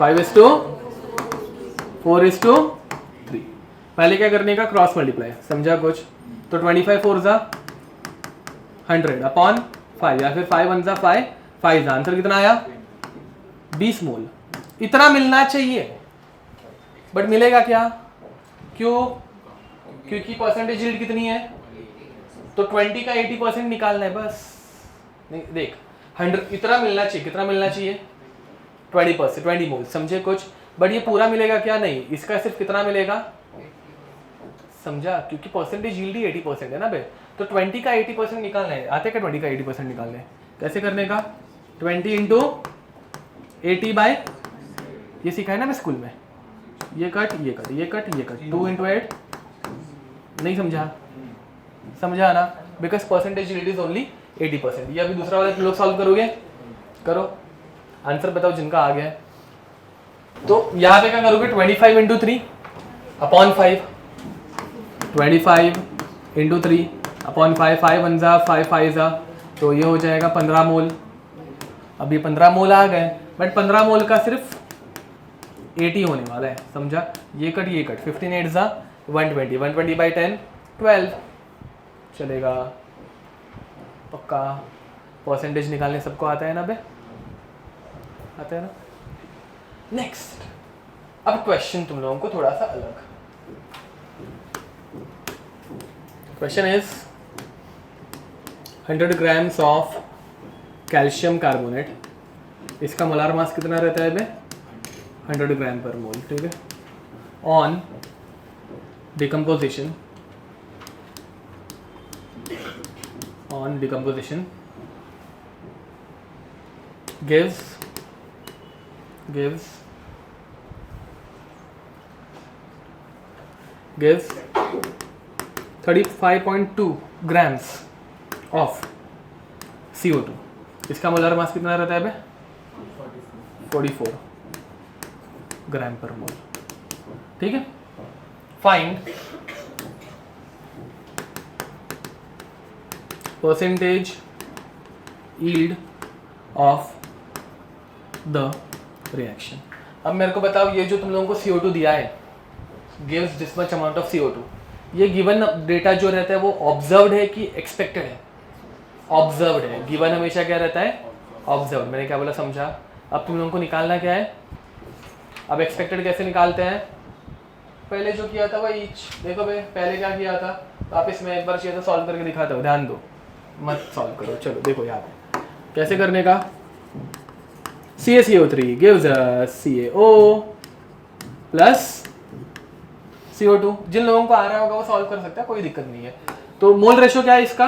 5:4:3। पहले क्या करने का? क्रॉस मल्टीप्लाई, समझा कुछ? तो 25 4 जा 100 अपॉन 5, या फिर 5 1 जा 5, 5 आंसर कितना आया? 20 मोल। इतना मिलना चाहिए, बट मिलेगा क्या? क्यों? क्योंकि परसेंटेज यील्ड कितनी है, तो 20 का 80% निकालना है बस। नहीं देख 100 इतना मिलना चाहिए, कितना मिलना चाहिए 20%, 20 मोल, समझे कुछ। बट ये पूरा मिलेगा क्या, नहीं, इसका सिर्फ कितना मिलेगा, समझा, क्योंकि परसेंटेज यील्ड ही 80% है ना बे, तो 20 का 80% निकालना है। आते क्या 20 का 80% निकालने, कैसे करने का, 20 इंटू 80 बाय, ये सीखा है ना मैं स्कूल में, ये कट ये कट ये कट ये कट, 2 इंटू 8, नहीं समझा, समझा ना, because percentage yield is only 80%। ये अभी दूसरा वाला तुम लोग सॉल्व करोगे, करो, आंसर बताओ जिनका आ गया है। तो यहाँ पे क्या करोगे, 25 इंटू 3 अपॉन 5, 25 इंटू 3 अपॉन 5, 5 1 जा 5 5 जा, तो ये हो जाएगा 15 मोल। अब ये 15 मोल आ गए, बट 15 मोल का सिर्फ 80 होने वाला है, समझा, ये कट ये कट, 15 8 जा 120, 120 बाई 10 12 चलेगा, पक्का। परसेंटेज निकालने सबको आता है ना बे, आता है ना। नेक्स्ट, अब क्वेश्चन तुम लोगों को थोड़ा सा अलग, question is 100 grams of calcium carbonate, इसका मोलार मास कितना रहता है बे, 100 ग्राम पर मोल, ठीक है। On decomposition, on decomposition gives 35.2 grams of CO2, इसका मोलर मास कितना रहता है बे, 44 ग्राम पर मोल, ठीक है। Find percentage yield of the reaction. अब मेरे को बताओ, ये जो तुम लोगों को CO2 दिया है, gives this much amount of CO2, ये गिवन डेटा जो रहता है वो ऑब्जर्व्ड है कि एक्सपेक्टेड है, ऑब्जर्व्ड है। गिवन हमेशा क्या रहता है, ऑब्जर्व्ड। मैंने क्या बोला, समझा। अब तुम लोगों को निकालना क्या है, अब एक्सपेक्टेड कैसे निकालते हैं, पहले जो किया था वही, देखो भाई पहले क्या किया था, वापस मैं एक बार चाहिए तो सॉल्व करके दिखाता हूँ, ध्यान दो, मत सॉल्व करो, चलो देखो यहाँ पे कैसे करने का। CaCO3 gives us CaO plus CO2। जिन लोगों को आ रहा होगा वो सॉल्व कर सकता है, कोई दिक्कत नहीं है। तो मोल रेशो क्या है इसका,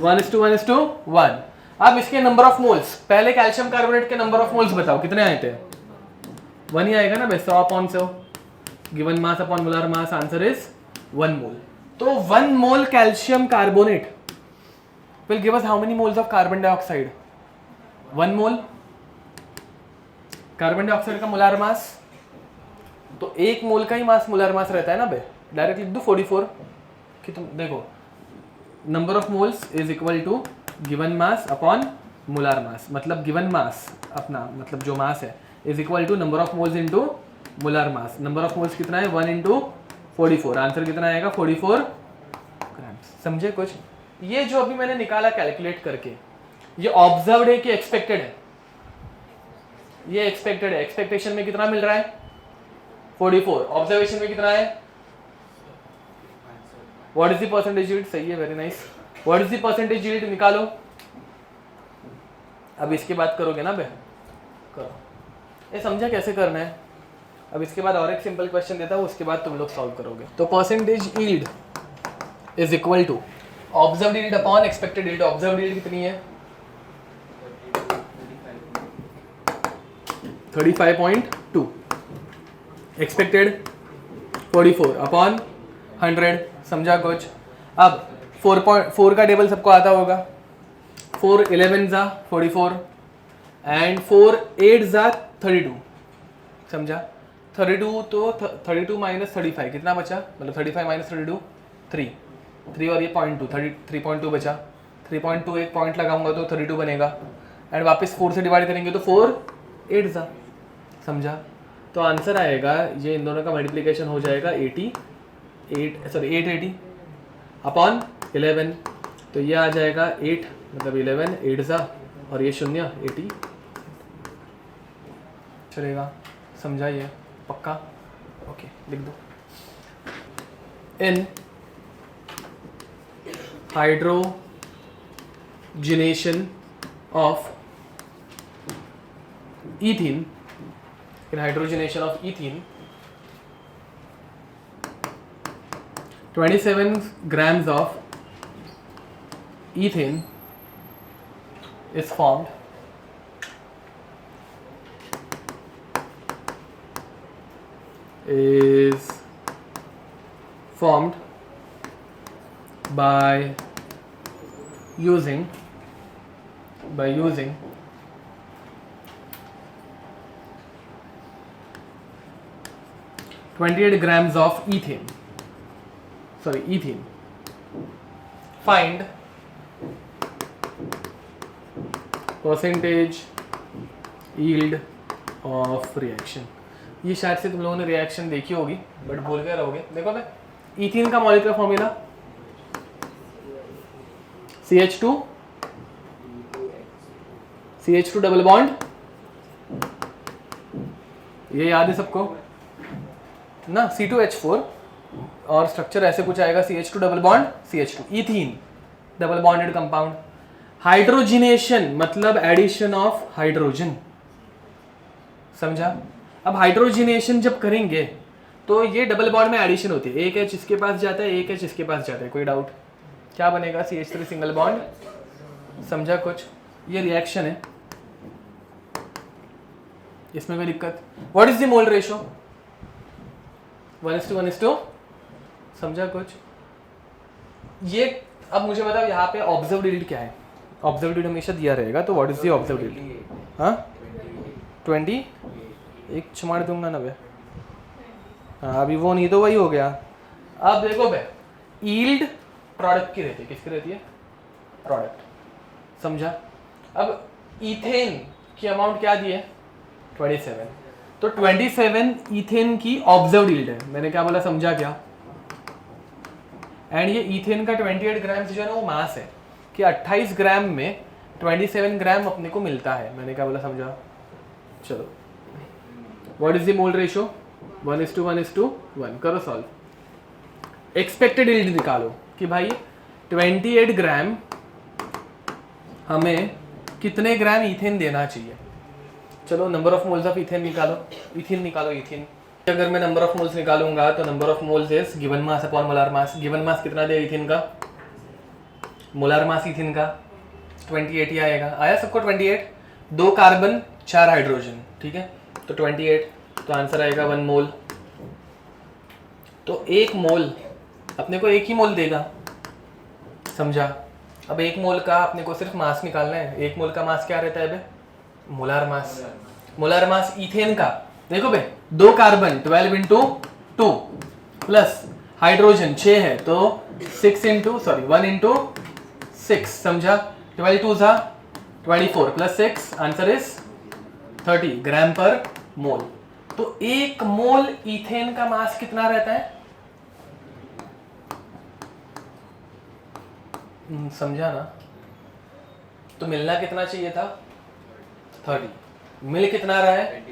1:1:1। अब इसके नंबर ऑफ मोल्स, पहले कैल्शियम कार्बोनेट के नंबर ऑफ मोल्स बताओ कितने आए थे, 1 ही आएगा ना भाई, 100/100 given mass upon molar mass, answer is 1 mole. तो 1 mole calcium carbonate will give us how many moles of carbon dioxide, 1 mole carbon dioxide का मोलार मास, तो 1 मोल का ही मास मोलार मास रहता है ना बे, डायरेक्ट लिख दो 44 कि तुम देखो number of moles is equal to given mass upon molar mass, मतलब गिवन मास अपना मतलब जो मास है is equal to number of moles into molar mass. Number of moles कितना है, 1 इंटू 44, आंसर कितना आएगा 44 ग्राम्स। समझे कुछ। ये जो अभी मैंने निकाला कैलकुलेट करके, ये ऑब्जर्व्ड है कि एक्सपेक्टेड है, ये एक्सपेक्टेड है। एक्सपेक्टेशन में कितना मिल रहा है 44, ऑब्जर्वेशन में कितना है, what is the percentage yield, सही है, very nice. What is the percentage yield निकालो। अब इसके बाद करोगे ना बे, करो, ये समझा कैसे करना है। अब इसके बाद और एक सिंपल क्वेश्चन देता हूँ, उसके बाद तुम लोग सॉल्व करोगे। तो percentage yield is equal to observed yield upon expected yield. Observed yield कितनी है 35.2, एक्सपेक्टेड 44 अपॉन 100, समझा कुछ। अब 4 का टेबल सबको आता होगा, 4 11 जा 44 एंड 4 8 जा 32, समझा। 32 तो 32 माइनस 35 कितना बचा, मतलब 35 माइनस 32 3 और ये 0.2 3.2 बचा। 3.2 एक पॉइंट लगाऊंगा तो 32 बनेगा एंड वापस 4 से डिवाइड करेंगे तो 4 8 जा, समझा। तो आंसर आएगा, ये इन दोनों का मल्टीप्लिकेशन हो जाएगा 880 अपॉन 11, तो ये आ जाएगा 8 मतलब 11 8 जा और ये 0 80 चलेगा, समझा। ये पक्का, ओके लिख दो। in hydrogenation of ethene, 27 grams of ethane is formed by using 28 grams of ethene. Find percentage yield of reaction. ये शायद से तुम लोगों ने रिएक्शन देखी होगी बट भूल गए रहोगे. देखो भाई, ईथीन का molecular formula CH2 double bond, ये याद है सबको ना, C2H4 और स्ट्रक्चर ऐसे कुछ आएगा CH2 double bond CH2, ethene double bonded compound. Hydrogenation मतलब एडिशन ऑफ हाइड्रोजन, समझा. अब हाइड्रोजिनेशन जब करेंगे तो ये डबल बॉन्ड में एडिशन होती है, एक H इसके पास जाता है, एक H इसके पास जाता है. कोई डाउट? क्या बनेगा? CH3 single bond. समझा कुछ? ये रिएक्शन है, इसमें कोई दिक्कत? What is the mole ratio? 1:1:2. समझा कुछ? ये अब मुझे बताओ यहाँ पे ऑब्जर्व्ड यील्ड क्या है? ऑब्जर्व्ड यील्ड हमेशा दिया रहेगा, तो what is the observed yield? हाँ 20, एक चमाड़ दूंगा ना बे. हाँ अभी वो नहीं तो वही हो गया. अब देखो बे, यील्ड प्रोडक्ट की रहती है. किसकी रहती है? प्रोडक्ट. समझा? अब इथेन की अमाउंट क्या दी है? 27. तो 27 इथेन की ऑब्जर्व्ड यील्ड है. मैंने क्या बोला? समझा क्या? एंड ये इथेन का 28 ग्राम जो है ना वो मास है कि 28 ग्राम में 27 ग्राम अपने को मिलता है. मैंने क्या बोला? समझा? चलो, what is the mole ratio? 1:1:1. करो सॉल्व. एक्सपेक्टेड यील्ड निकालो कि भाई 28 ग्राम हमें कितने ग्राम इथेन देना चाहिए. चलो number of moles of ethane निकालो. इथेन निकालो. इथेन अगर मैं नंबर ऑफ मोल्स निकालूंगा तो number of moles is given mass upon molar mass. Given mass कितना दे इथेन का? मोलार मास इथेन का 28 ही आएगा. आया सबको 28? 2 कार्बन 4 हाइड्रोजन. ठीक है, तो 28, तो आंसर आएगा 1 मोल. तो 1 मोल अपने को 1 ही मोल देगा. समझा? अब 1 मोल का अपने को सिर्फ मास निकालना है. 1 मोल का मास क्या रहता है बे? Molar mass. Molar mass ethane का देखो बे, 2 कार्बन 12 इंटू 2 प्लस हाइड्रोजन 6 है तो 1 इंटू 6. समझा? 12 2 जा 24 प्लस 6, आंसर इज 30 ग्राम पर मोल. तो 1 मोल इथेन का मास कितना रहता है? समझा ना? तो मिलना कितना चाहिए था? 30. मिल कितना रहा है?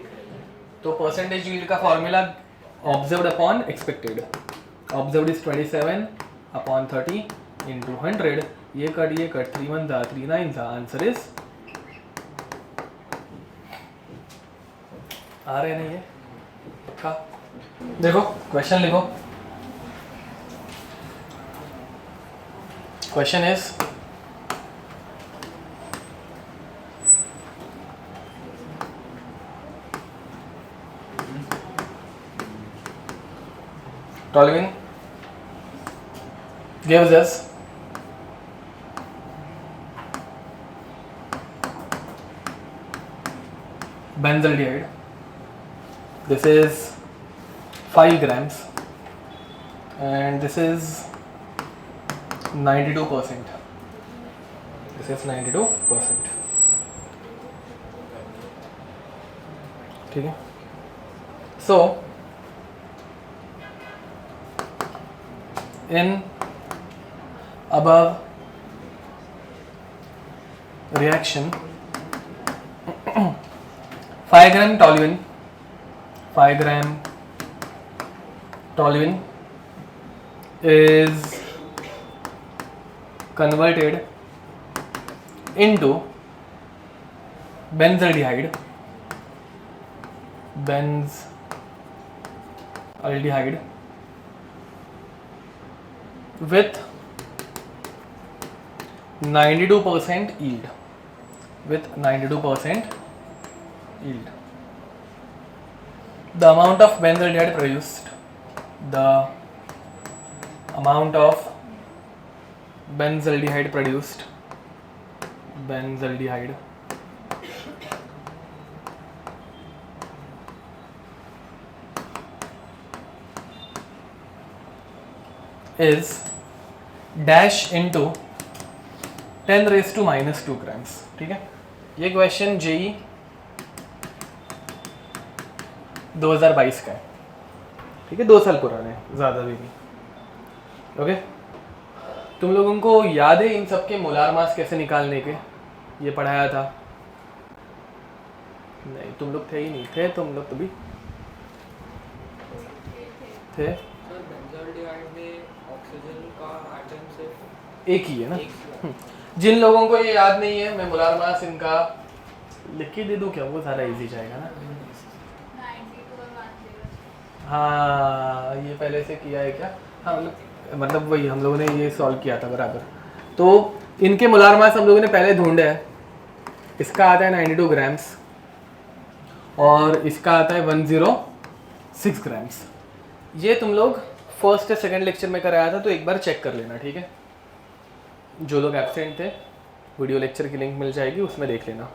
तो परसेंटेज यील्ड का formula observed upon expected. Observed is 27 upon 30 into 100. ये कट 3 1 जा 3 9 जा, आंसर इज आ रहे नहीं है का. देखो क्वेश्चन लिखो. Question is Tolvin gives us benzaldehyde. This is 5 grams and this is 92%. This is 92%. ठीक है. So in above reaction 5 gram toluene is converted into benzaldehyde with 92% yield. The amount of benzaldehyde produced is dash into 10⁻⁻² grams. ठीक है, ये question JEE 2022 का है. ठीक है, 2 साल पुराना है, ज़्यादा भी नहीं. ओके, तुम लोगों को याद है इन सब के मोलार मास कैसे निकालने के? ये पढ़ाया था? नहीं, तुम लोग थे ही नहीं. थे तुम लोग तो भी थे. सर बेंजोल्डिहाइड में ऑक्सीजन का एटम सिर्फ एक ही है ना. एक ही है। जिन लोगों को ये याद नहीं है, मैं मोलार मास इनका लिख के दे दूं क्या? वो ज़्यादा इजी जाएगा ना. हाँ, ये पहले से किया है क्या? हाँ, मतलब वही हम लोगों ने ये सॉल्व किया था बराबर. तो इनके मोलार मास हम लोगों ने पहले ढूंढे है. इसका आता है 92 ग्राम्स और इसका आता है 106 ग्राम्स. ये तुम लोग फर्स्ट या सेकंड लेक्चर में कराया था, तो एक बार चेक कर लेना. ठीक है, जो लोग एब्सेंट थे, वीडियो लेक्चर की लिंक मिल जाएगी, उसमें देख लेना.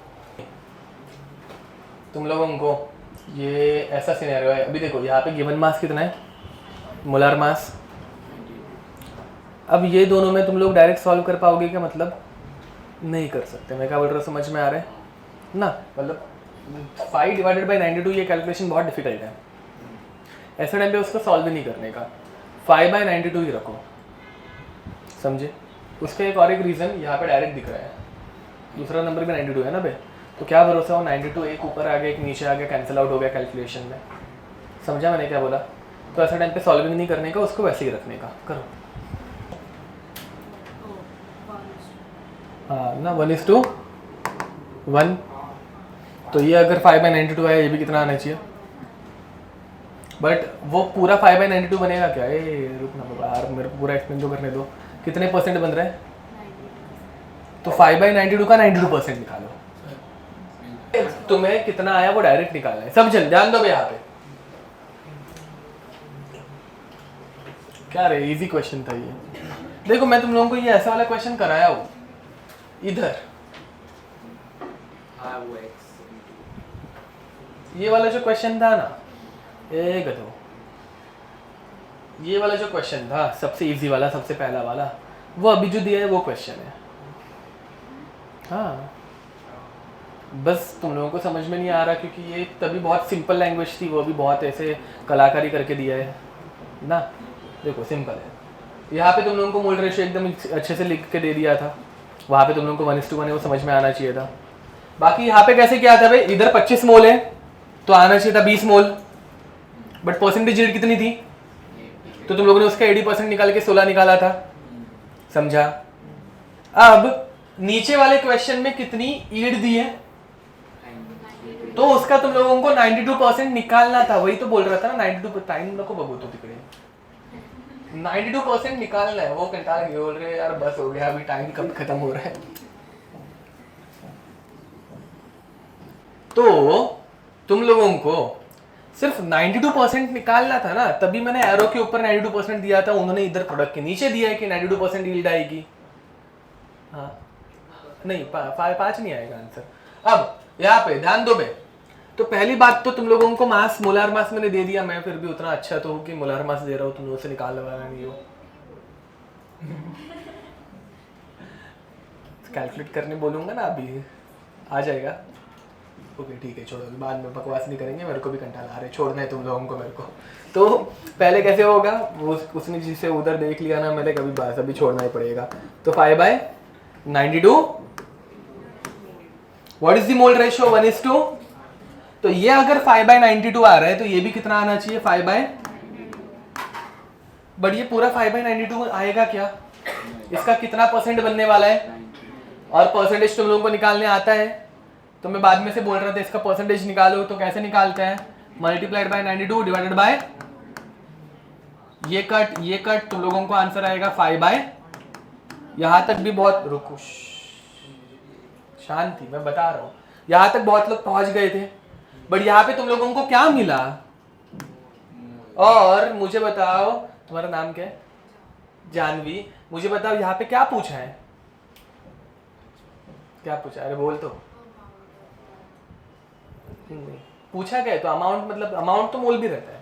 तुम लोगों को ये ऐसा सिनेरियो है. अभी देखो यहाँ पे गिवन मास कितना है, मोलार मास. अब ये दोनों में तुम लोग डायरेक्ट सॉल्व कर पाओगे क्या? मतलब नहीं कर सकते. मैं क्या बोल रहा हूँ, समझ में आ रहा है ना? मतलब 5/92 ये कैलकुलेशन बहुत डिफिकल्ट है. ऐसे टाइम पे उसको सॉल्व भी नहीं करने का. 5/92 ही रखो, समझे? उसका एक रीज़न यहाँ पे डायरेक्ट दिख रहा है. दूसरा नंबर भी 92 है ना बे, तो क्या भरोसा हो 92 एक ऊपर आ गया एक नीचे आ गया, कैंसिल आउट हो गया कैलकुलेशन में. समझा मैंने क्या बोला? तो ऐसा टाइम पे सॉल्विंग नहीं करने का, उसको वैसे ही रखने का. करो. हाँ ना, 1:1. तो ये अगर 5/92 है, ये भी कितना आना चाहिए? बट वो पूरा 5/92 बनेगा क्या? रुकना बाबा यार, मेरे को पूरा एक्सप्लेन तो करने दो. कितने परसेंट बन रहा है? तो 5/92 का 92% निकालो. तुम्हें कितना आया वो डायरेक्ट निकालना है. समझ, ध्यान दो यहाँ पे. क्या रे, इजी क्वेश्चन था ये. देखो मैं तुम लोगों को ये ऐसा वाला क्वेश्चन कराया हूँ इधर. ये वाला जो क्वेश्चन था ना, एक दो, ये वाला जो क्वेश्चन था सबसे इजी वाला, सबसे पहला वाला, वो अभी जो दिया है वो क्वेश्चन है. हाँ, बस तुम लोगों को समझ में नहीं आ रहा क्योंकि ये तभी बहुत सिंपल लैंग्वेज थी, वो भी बहुत ऐसे कलाकारी करके दिया है ना. देखो सिंपल है. यहाँ पे तुम लोगों को मोल रेशियो एकदम अच्छे से लिख के दे दिया था. वहाँ पे तुम लोगों को 1:1 है, वो समझ में आना चाहिए था. बाकी यहाँ पे कैसे किया था भाई? इधर 25 मोल है तो आना चाहिए था 20 मोल. बट परसेंटेज यील्ड कितनी थी? तो तुम लोगों ने उसका 80% निकाल के 16 निकाला था. समझा? अब नीचे वाले क्वेश्चन में कितनी यील्ड दी है, तो उसका तुम लोगों को 92% निकालना था. वही तो बोल रहा था ना, 92 टाइम नको बगो तो तिकडे 92% निकालना है. वो कंटाल गए, बोल रहे यार बस हो गया, अभी टाइम कब खत्म हो रहा है. तो तुम लोगों को सिर्फ 92% निकालना था ना, तभी मैंने एरो के ऊपर 92% दिया था. उन्होंने इधर प्रोडक्ट के नीचे दिया है कि 92% यील्ड आएगी. हाँ नहीं, 5 नहीं आएगा आंसर. अब यहाँ पे ध्यान दो बे. तो पहली बात तो तुम लोगों को मास, मोलार मास मैंने दे दिया. मैं फिर भी उतना अच्छा तो हूँ कि मोलार मास दे रहा हूँ, तुम लोगों से निकाल वाला नहीं हो. कैलकुलेट करने बोलूँगा ना, अभी आ जाएगा. ओके ठीक है, छोड़ो, बाद में बकवास नहीं करेंगे. मेरे को भी कंटाल आ रहा है, छोड़ना है तुम लोगों को मेरे को. तो पहले कैसे होगा, वो उसने जिसे उधर देख लिया ना मैंने, कभी बात अभी छोड़ना ही पड़ेगा. तो 5/92, what is the mole ratio? 1:2. तो ये अगर 5/92 आ रहा है तो ये भी कितना आना चाहिए? 5/, बट ये पूरा 5/92 आएगा क्या? इसका कितना परसेंट बनने वाला है? और परसेंटेज तुम लोगों को निकालने आता है, तो मैं बाद में से बोल रहा था इसका परसेंटेज निकालो, तो कैसे निकालते हैं? मल्टीप्लाइड बाय 92 डिवाइडेड बाय ये कट तुम लोगों को आंसर आएगा 5/। यहां तक भी बहुत रुको, शांति, मैं बता रहा हूं, यहां तक बहुत लोग पहुंच गए थे, बट यहां पे तुम लोगों को क्या मिला? और मुझे बताओ, तुम्हारा नाम क्या है? जानवी। मुझे बताओ यहाँ पे क्या पूछा है? क्या पूछा? अरे बोल तो। पूछा क्या है? तो अमाउंट, मतलब अमाउंट तो मोल भी रहता है।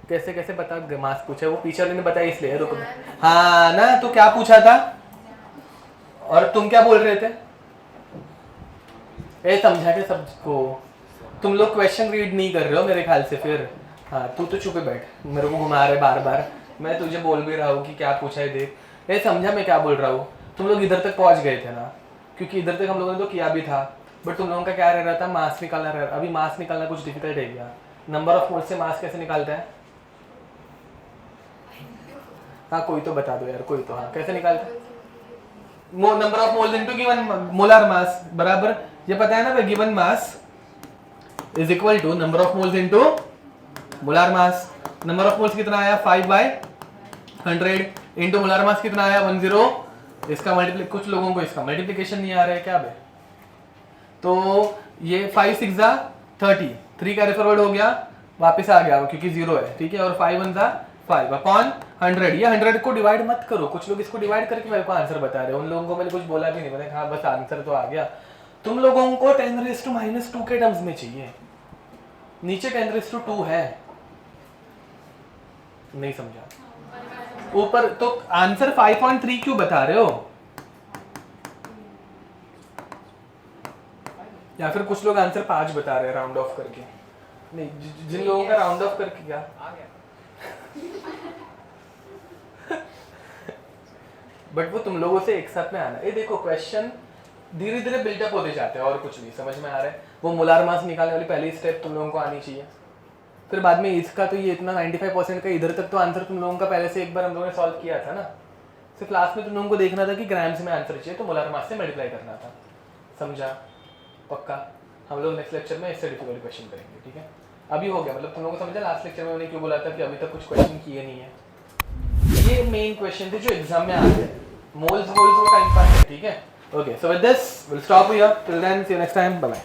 कैसे कैसे बता? मास पूछा, वो टीचर ने बताया इसलिए। रुको, हाँ ना, तो क्या पूछा था? और तुम क्या बोल रहे थे? ए समझा के सबको? तुम लोग क्वेश्चन रीड नहीं कर रहे हो मेरे ख्याल से फिर। हाँ, तू तो चुप बैठ, मेरे को घुमा रहे बार बार। मैं तुझे बोल भी रहा हूँ कि क्या पूछा है देख। ए समझा मैं क्या बोल रहा हूँ? तुम लोग इधर तक पहुँच गए थे ना, क्योंकि इधर तक हम लोगों ने तो किया भी था, बट तुम लोगों का क्या रह रहा था? मास निकालना रह रहा। अभी मास निकालना कुछ डिफिकल्ट है क्या? नंबर ऑफ मोल्स से मास कैसे निकालता है? हाँ कोई तो बता दो यार, कोई तो। हाँ कैसे निकालता है? Number of moles into given molar mass बराबर, ये पता है ना? Given mass is equal to number of moles into molar mass. Number of moles कितना आया? 5/100 इनटू मोलर मास कितना आया? 10। इसका मल्टीप्लाई, कुछ लोगों को इसका मल्टीप्लिकेशन नहीं आ रहा है क्या बे? तो ये 5 6 30, 3 कैरी फॉरवर्ड हो गया, वापस आ गया क्योंकि 0 है, ठीक है। और 5 1 5 अपॉन 100। ये 100 को डिवाइड मत करो, कुछ लोग इसको डिवाइड करके मेरे को आंसर बता रहे हैं। उन लोगों को मैंने कुछ बोला भी नहीं, मैंने कहा बस आंसर तो आ गया। तुम लोगों को 10⁻² के टर्म्स में चाहिए, नीचे 10⁻² है। नहीं समझा? ऊपर तो आंसर 5.3 क्यों बता रहे हो? या फिर कुछ लोग आंसर 5 बता रहे हैं राउंड ऑफ करके। नहीं, जिन लोगों का राउंड ऑफ करके क्या आ गया। बट वो तुम लोगों से एक साथ में आना। ये देखो क्वेश्चन धीरे धीरे बिल्डअप होते जाते हैं और कुछ नहीं समझ में आ रहा है। वो मोलार मास निकालने वाली पहली स्टेप तुम लोगों को आनी चाहिए, फिर बाद में इसका तो ये इतना 95% का इधर तक तो आंसर तुम लोगों का पहले से एक बार हम लोगों ने सॉल्व किया था ना। सिर्फ क्लास में तुम लोगों को देखना था कि ग्राम्स में आंसर चाहिए, तो मोलार मास से मल्टीप्लाई करना था। समझा? पक्का? हम लोग नेक्स्ट लेक्चर में इससे डिफिकल्ट क्वेश्चन करेंगे, ठीक है? अभी हो गया, मतलब तुम लोगों को समझा लास्ट लेक्चर में मैंने क्यों बोला था कि अभी तक कुछ क्वेश्चन किए नहीं है। ये मेन क्वेश्चन थे जो एग्जाम में आते हैं। मोल्स वो टाइम पास है, ठीक है? Okay, so with this will stop here, till then see you next time, bye bye.